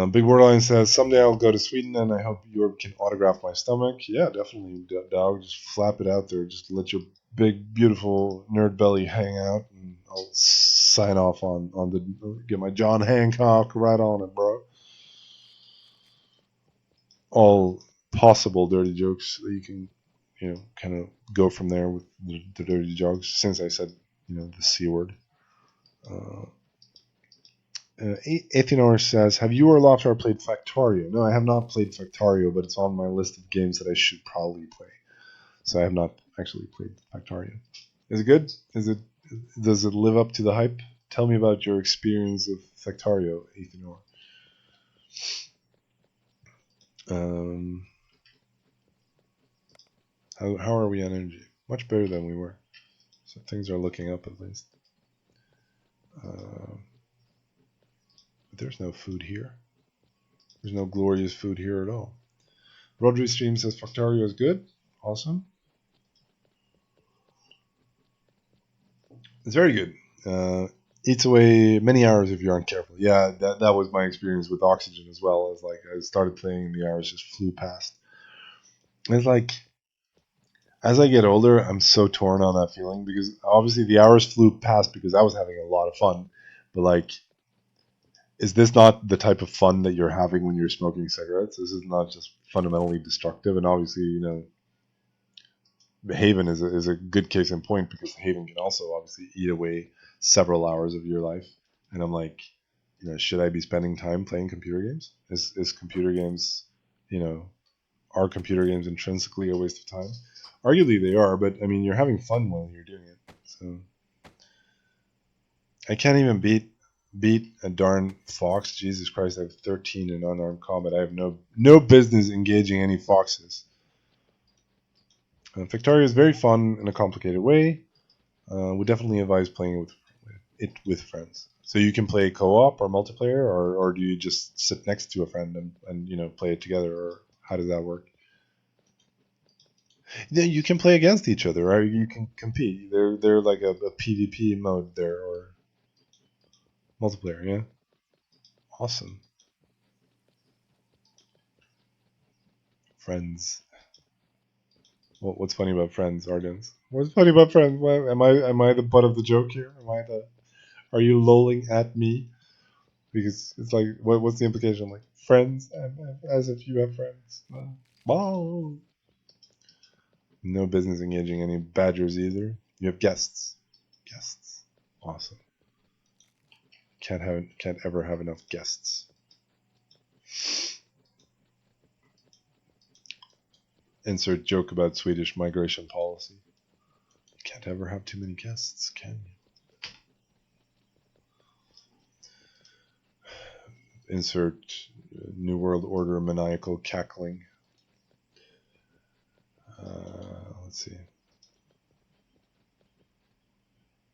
Big Warline says, someday I'll go to Sweden and I hope Jorb can autograph my stomach. Yeah, definitely, dog. Just flap it out there. Just let your big, beautiful nerd belly hang out, and I'll sign off on get my John Hancock right on it, bro. All possible dirty jokes that you can, kind of go from there with the dirty jokes. Since I said, the C word. Athenor says, have you or Loftar played Factorio? No, I have not played Factorio, but it's on my list of games that I should probably play. So I have not actually played Factorio. Is it good? Does it live up to the hype? Tell me about your experience of Factorio, Athenor. How are we on energy? Much better than we were. So things are looking up at least. But there's no food here. There's no glorious food here at all. Rodri Stream says Factorio is good. Awesome. It's very good. Eats away many hours if you aren't careful. Yeah, that was my experience with Oxygen as well. It's like I started playing and the hours just flew past. It's like, as I get older, I'm so torn on that feeling because obviously the hours flew past because I was having a lot of fun. But like, is this not the type of fun that you're having when you're smoking cigarettes? This is not just fundamentally destructive. And obviously, Haven is a good case in point because Haven can also obviously eat away several hours of your life. And I'm like, should I be spending time playing computer games? Is computer games, are computer games intrinsically a waste of time? Arguably they are, but I mean, you're having fun while you're doing it. So I can't even beat a darn fox. Jesus Christ, I have 13 in unarmed combat. I have no business engaging any foxes. Victoria is very fun in a complicated way. Would definitely advise playing it with friends. So you can play co-op or multiplayer, or do you just sit next to a friend and play it together, or how does that work? Yeah, you can play against each other, or you can compete. They're like a PvP mode there, or multiplayer. Yeah, awesome. Friends. What's funny about Friends, Ardens? What's funny about Friends? Am I the butt of the joke here? Are you lolling at me? Because it's like, what's the implication? Like friends, as if you have friends. Wow. No business engaging any badgers either. You have guests. Guests. Awesome. Can't ever have enough guests. Insert joke about Swedish migration policy. You can't ever have too many guests, can you? Insert New World Order maniacal cackling. Let's see.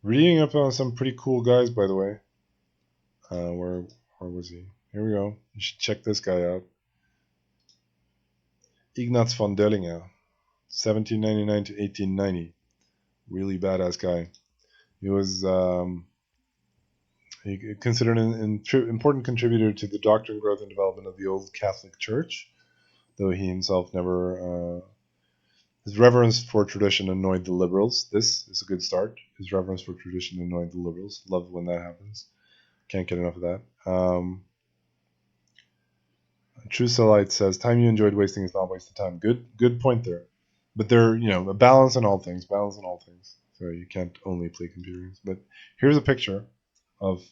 Reading up on some pretty cool guys, by the way. Where was he? Here we go. You should check this guy out. Ignaz von Dellinger, 1799 to 1890. Really badass guy. He was considered an important contributor to the doctrine, growth, and development of the old Catholic Church, though he himself never. His reverence for tradition annoyed the liberals. This is a good start. His reverence for tradition annoyed the liberals. Love when that happens. Can't get enough of that. True Solite says, time you enjoyed wasting is not wasted time. Good point there. But they're, a balance in all things. Balance in all things. So you can't only play computer games. But here's a picture of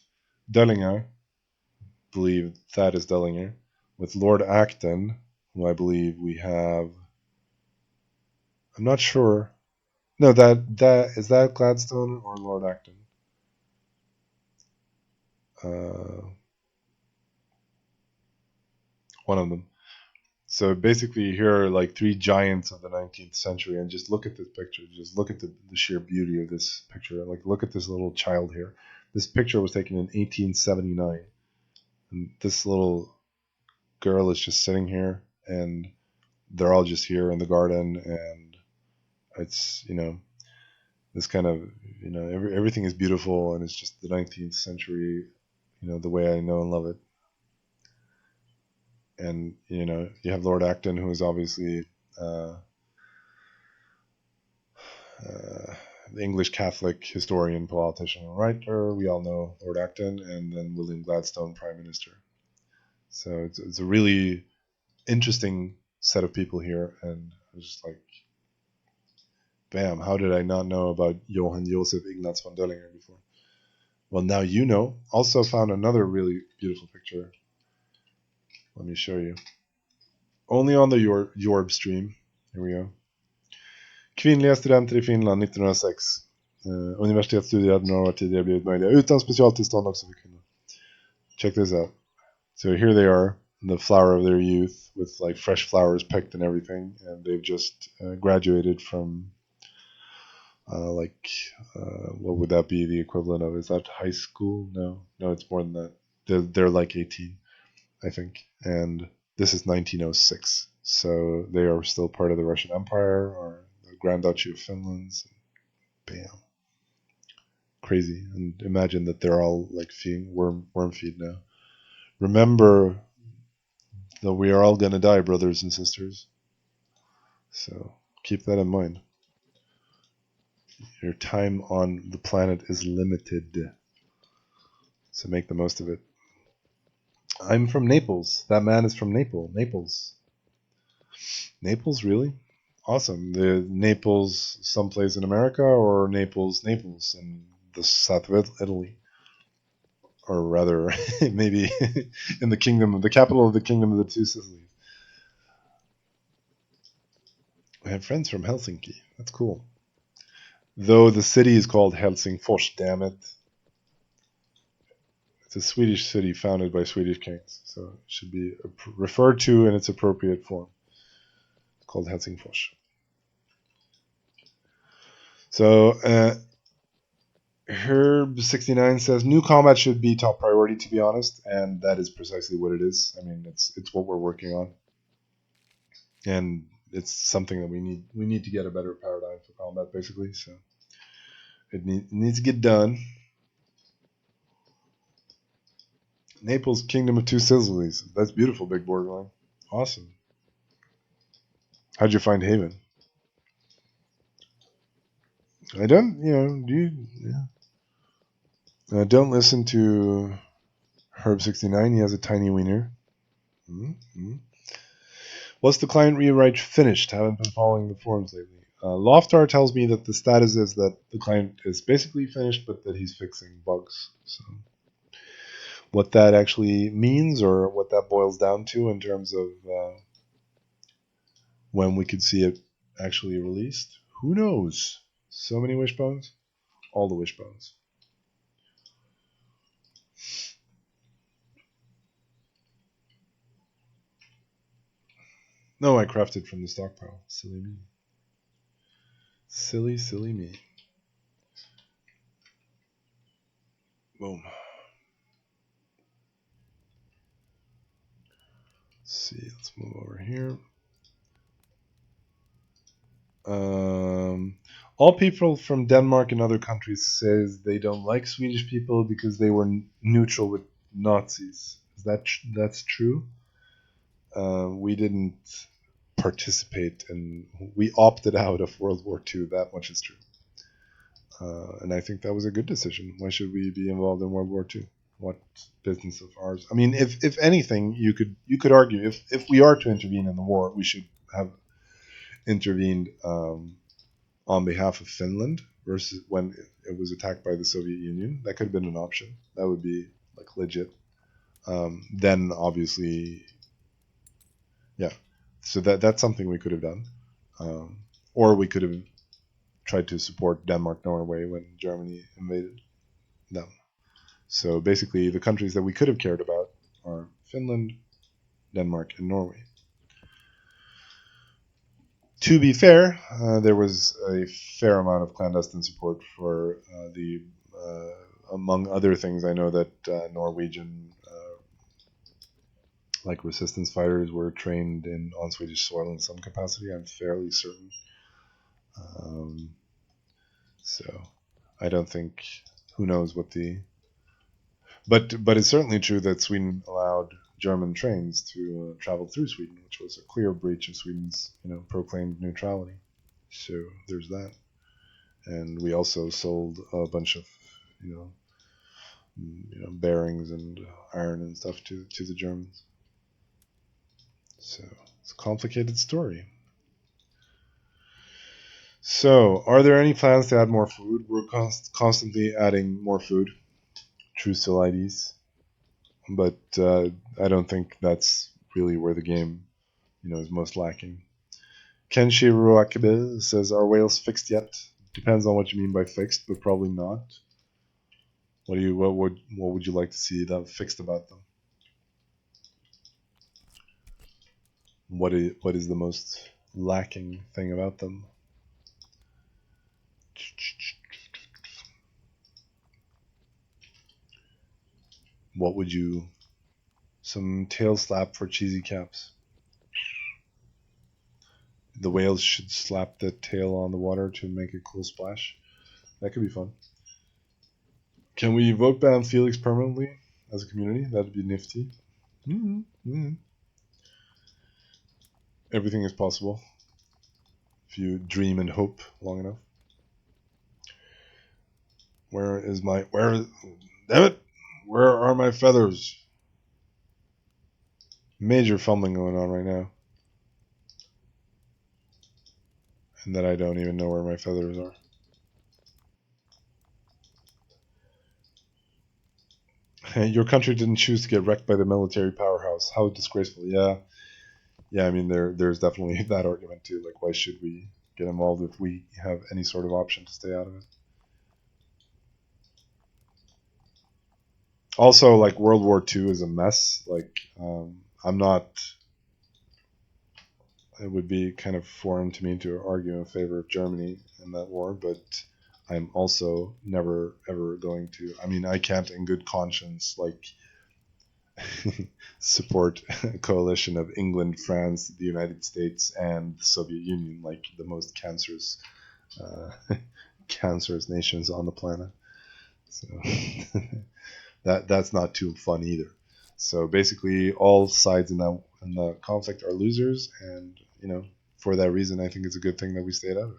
Dellinger, I believe that is Dellinger, with Lord Acton, who I believe we have. I'm not sure. No, that is that Gladstone or Lord Acton? One of them. So basically, here are like three giants of the 19th century, and just look at this picture. Just look at the sheer beauty of this picture. Like, look at this little child here. This picture was taken in 1879, and this little girl is just sitting here, and they're all just here in the garden, and it's this kind of everything is beautiful, and it's just the 19th century, the way I know and love it. And you have Lord Acton, who is obviously the English Catholic historian, politician, and writer. We all know Lord Acton, and then William Gladstone, Prime Minister. So it's a really interesting set of people here, and I was just like, bam, how did I not know about Johann Josef Ignaz von Döllinger before? Well, now you know. Also found another really beautiful picture. Let me show you. Only on the Jorb stream. Here we go. Kvinnliga studenter i Finland 1906. Universitetsstudier hade några år tidigare blivit möjliga utan specialtillstånd också för kvinnor. Check this out. So here they are, in the flower of their youth, with like fresh flowers picked and everything, and they've just graduated from what would that be the equivalent of? Is that high school? No, it's more than that. They're like 18, I think, and this is 1906, so they are still part of the Russian Empire or the Grand Duchy of Finland. Bam, crazy. And imagine that they're all like feeding worm feed now. Remember that we are all going to die, brothers and sisters, so keep that in mind. Your time on the planet is limited, so make the most of it. I'm from Naples. That man is from Naples. Naples, really? Awesome. The Naples, someplace in America, or Naples in the south of Italy, or rather, maybe in the capital of the Kingdom of the Two Sicilies. I have friends from Helsinki. That's cool. Though the city is called Helsingfors, damn it. It's a Swedish city founded by Swedish kings, so it should be referred to in its appropriate form. It's called Helsingfors. So Herb69 says new combat should be top priority, to be honest, and that is precisely what it is. I mean, it's what we're working on, and it's something that we need to get a better paradigm for combat, basically. So it needs to get done. Naples, Kingdom of Two Sicilies. That's beautiful, Big Borderline. Awesome. How'd you find Haven? I don't, don't listen to Herb69. He has a tiny wiener. Mm-hmm. What's the client rewrite finished? Haven't been following the forums lately. Loftar tells me that the status is that the client is basically finished, but that he's fixing bugs. So what that actually means, or what that boils down to in terms of when we could see it actually released, who knows? So many wishbones. All the wishbones. No, I crafted from the stockpile. Silly me. Silly me. Boom. Let's see, let's move over here. All people from Denmark and other countries says they don't like Swedish people because they were neutral with Nazis. Is that's true? We didn't participate, and we opted out of World War II. That much is true. And I think that was a good decision. Why should we be involved in World War II? What business of ours? I mean, if anything, you could argue if we are to intervene in the war, we should have intervened on behalf of Finland versus when it was attacked by the Soviet Union. That could have been an option. That would be like legit. Then obviously, yeah. So that's something we could have done, or we could have tried to support Denmark, Norway when Germany invaded them. So basically, the countries that we could have cared about are Finland, Denmark, and Norway. To be fair, there was a fair amount of clandestine support for the, among other things, I know that Norwegian like resistance fighters were trained on Swedish soil in some capacity. I'm fairly certain. Um, so I don't think. Who knows what the. But it's certainly true that Sweden allowed German trains to travel through Sweden, which was a clear breach of Sweden's proclaimed neutrality. So there's that. And we also sold a bunch of you know bearings and iron and stuff to the Germans. So it's a complicated story. So, are there any plans to add more food? We're constantly adding more food. True still IDs, but I don't think that's really where the game, is most lacking. Kenshi Ruakabe says, "Are whales fixed yet?" Depends on what you mean by fixed, but probably not. What would you like to see that fixed about them? What is the most lacking thing about them? What would you? Some tail slap for cheesy caps. The whales should slap the tail on the water to make a cool splash. That could be fun. Can we vote ban Felix permanently as a community? That'd be nifty. Mm-hmm. Everything is possible if you dream and hope long enough. Damn it! Where are my feathers? Major fumbling going on right now. And that I don't even know where my feathers are. Your country didn't choose to get wrecked by the military powerhouse. How disgraceful. Yeah. I mean, there's definitely that argument too. Like, why should we get involved if we have any sort of option to stay out of it? Also, like, World War II is a mess. Like, I'm not. It would be kind of foreign to me to argue in favor of Germany in that war, but I'm also never ever going to. I mean, I can't in good conscience support a coalition of England, France, the United States, and the Soviet Union, like the most cancerous nations on the planet. So that's not too fun either. So basically, all sides in the conflict are losers, and for that reason, I think it's a good thing that we stayed out of it.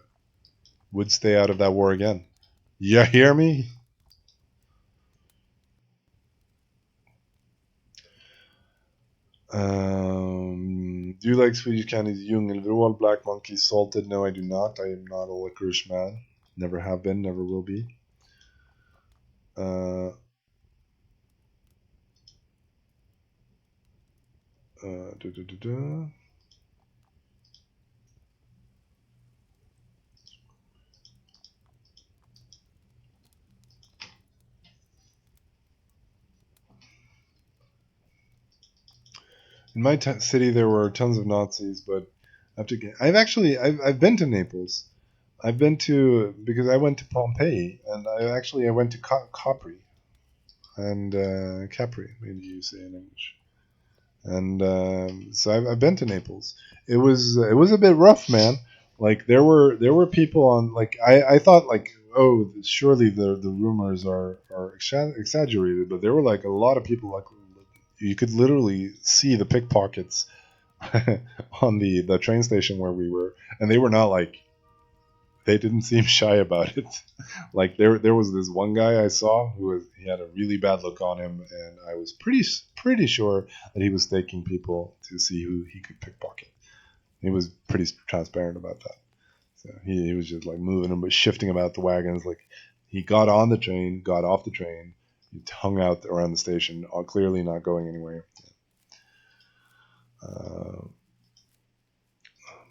Would stay out of that war again. You hear me? Do you like Swedish candies? Jung and Vrål, Black Monkey, Salted? No, I do not. I am not a licorice man. Never have been, never will be. Da, da, da. In my city, there were tons of Nazis, but I've been to Naples. I've been to because I went to Pompeii, and I went to Capri, and Capri, maybe you say in English. And so I've been to Naples. It was a bit rough, man. Like there were people on like I thought like, oh, surely the rumors are exaggerated, but there were like a lot of people, like you could literally see the pickpockets on the train station where we were, and they were not like, they didn't seem shy about it. Like there was this one guy I saw he had a really bad look on him, and I was pretty sure that he was staking people to see who he could pickpocket. He was pretty transparent about that. So he was just like moving them, but shifting about the wagons. Like he got on the train, got off the train, he hung out around the station, clearly not going anywhere.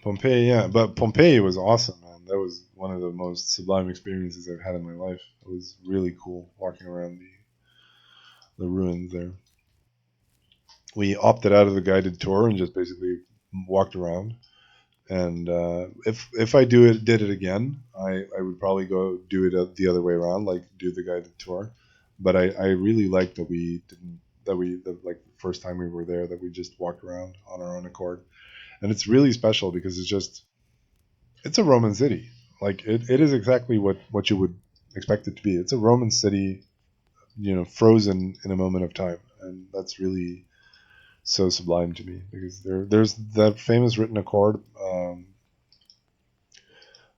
Pompeii, yeah, but Pompeii was awesome, man. That was one of the most sublime experiences I've had in my life. It was really cool walking around the ruins there. We opted out of the guided tour and just basically walked around. And if I did it again, I would probably go do it the other way around, like do the guided tour. But I really liked that we didn't like the first time we were there, that we just walked around on our own accord. And it's really special because it's a Roman city. Like it is exactly what you would expect it to be. It's a Roman city, frozen in a moment of time, and that's really so sublime to me, because there's that famous written accord,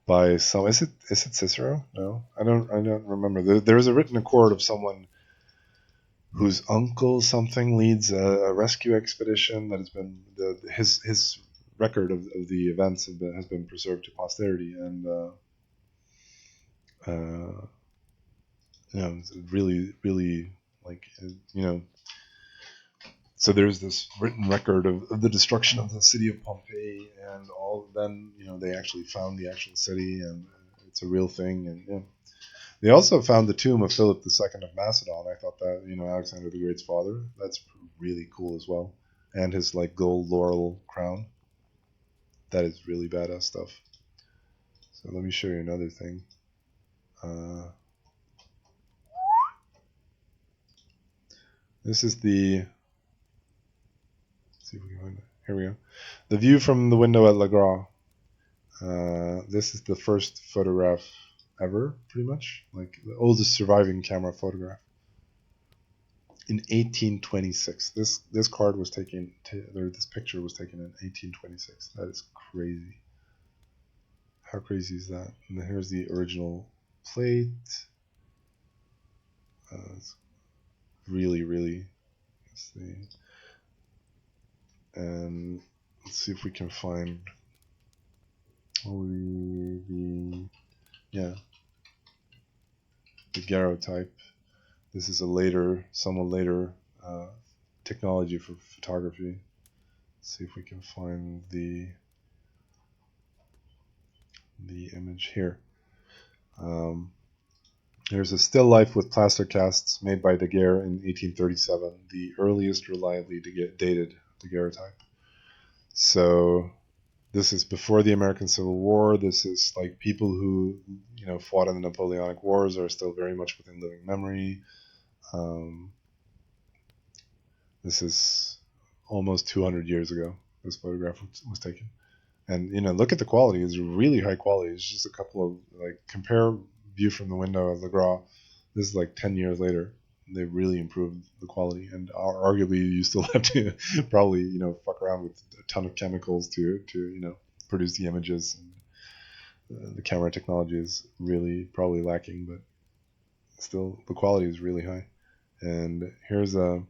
by some. Is it Cicero? No, I don't remember. There's a written accord of someone whose uncle something leads a rescue expedition that has been his record of the events has been preserved to posterity, and it's really really like, so there's this written record of the destruction of the city of Pompeii, and all. Then they actually found the actual city, and it's a real thing. And they also found the tomb of Philip II of Macedon. I thought that, Alexander the Great's father. That's really cool as well, and his like gold laurel crown. That is really badass stuff. So let me show you another thing. This is the. Let's see if we can find it. Here we go. The view from the window at Le Gras. This is the first photograph ever, pretty much, like the oldest surviving camera photograph. In 1826, this card was taken, or this picture was taken in 1826. That is crazy. How crazy is that? And then here's the original plate. It's really, really. Let's see. And let's see if we can find the daguerreotype. This is somewhat later technology for photography. Let's see if we can find the image here. There's a still life with plaster casts made by Daguerre in 1837, the earliest reliably dated daguerreotype. So this is before the American Civil War. This is like people who fought in the Napoleonic Wars are still very much within living memory. This is almost 200 years ago. This photograph was taken, and look at the quality. It's really high quality. It's just a couple of compare view from the window of Le Gras. This is like 10 years later. They really improved the quality, and arguably you still have to probably fuck around with a ton of chemicals to produce the images. And the camera technology is really probably lacking, but still the quality is really high. And here's the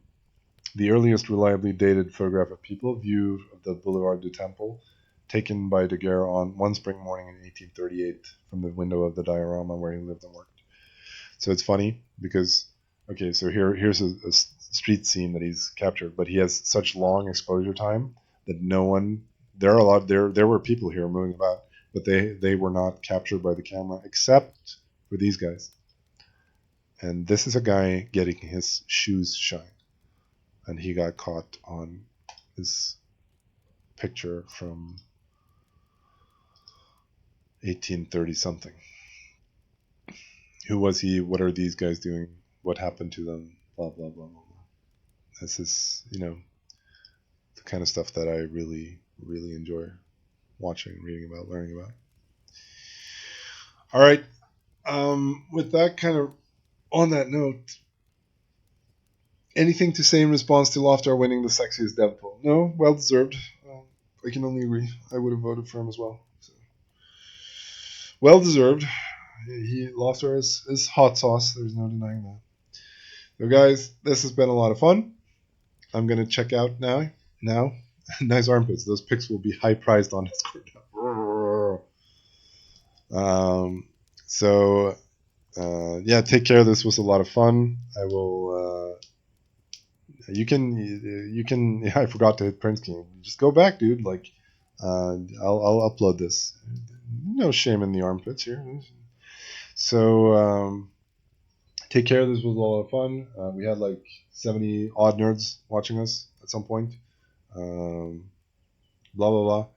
earliest reliably dated photograph of people, view of the Boulevard du Temple, taken by Daguerre on one spring morning in 1838 from the window of the diorama where he lived and worked. So it's funny because, okay, so here's a street scene that he's captured, but he has such long exposure time that there were people here moving about, but they were not captured by the camera except for these guys. And this is a guy getting his shoes shined, and he got caught on this picture from 1830 something. Who was he? What are these guys doing? What happened to them? Blah blah blah blah blah. This is the kind of stuff that I really really enjoy watching, reading about, learning about. All right. With that kind of on that note, anything to say in response to Loftar winning the sexiest dev poll? No, well deserved. I can only agree. I would have voted for him as well. So. Well deserved. Loftar is hot sauce. There's no denying that. So, guys, this has been a lot of fun. I'm gonna check out now. Nice armpits. Those pics will be high priced on Discord. Take care. This was a lot of fun. I will. You can. I forgot to hit print screen. Just go back, dude. I'll upload this. No shame in the armpits here. So take care. This was a lot of fun. We had 70 odd nerds watching us at some point. Blah blah blah.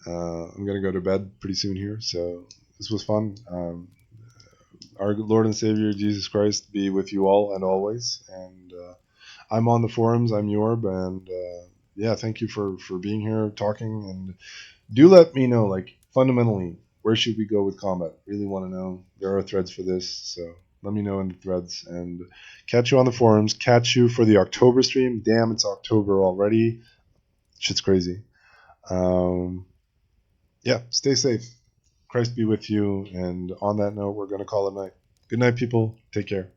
I'm gonna go to bed pretty soon here. So this was fun. Our Lord and Savior Jesus Christ be with you all and always. And I'm on the forums. I'm Jorb, and yeah, thank you for being here, talking, and do let me know, like, fundamentally, where should we go with combat? Really want to know. There are threads for this, so let me know in the threads, and catch you on the forums. Catch you for the October stream. Damn, it's October already. Shit's crazy. Um, yeah, stay safe. Christ be with you. And on that note, we're going to call it night. Good night, people. Take care.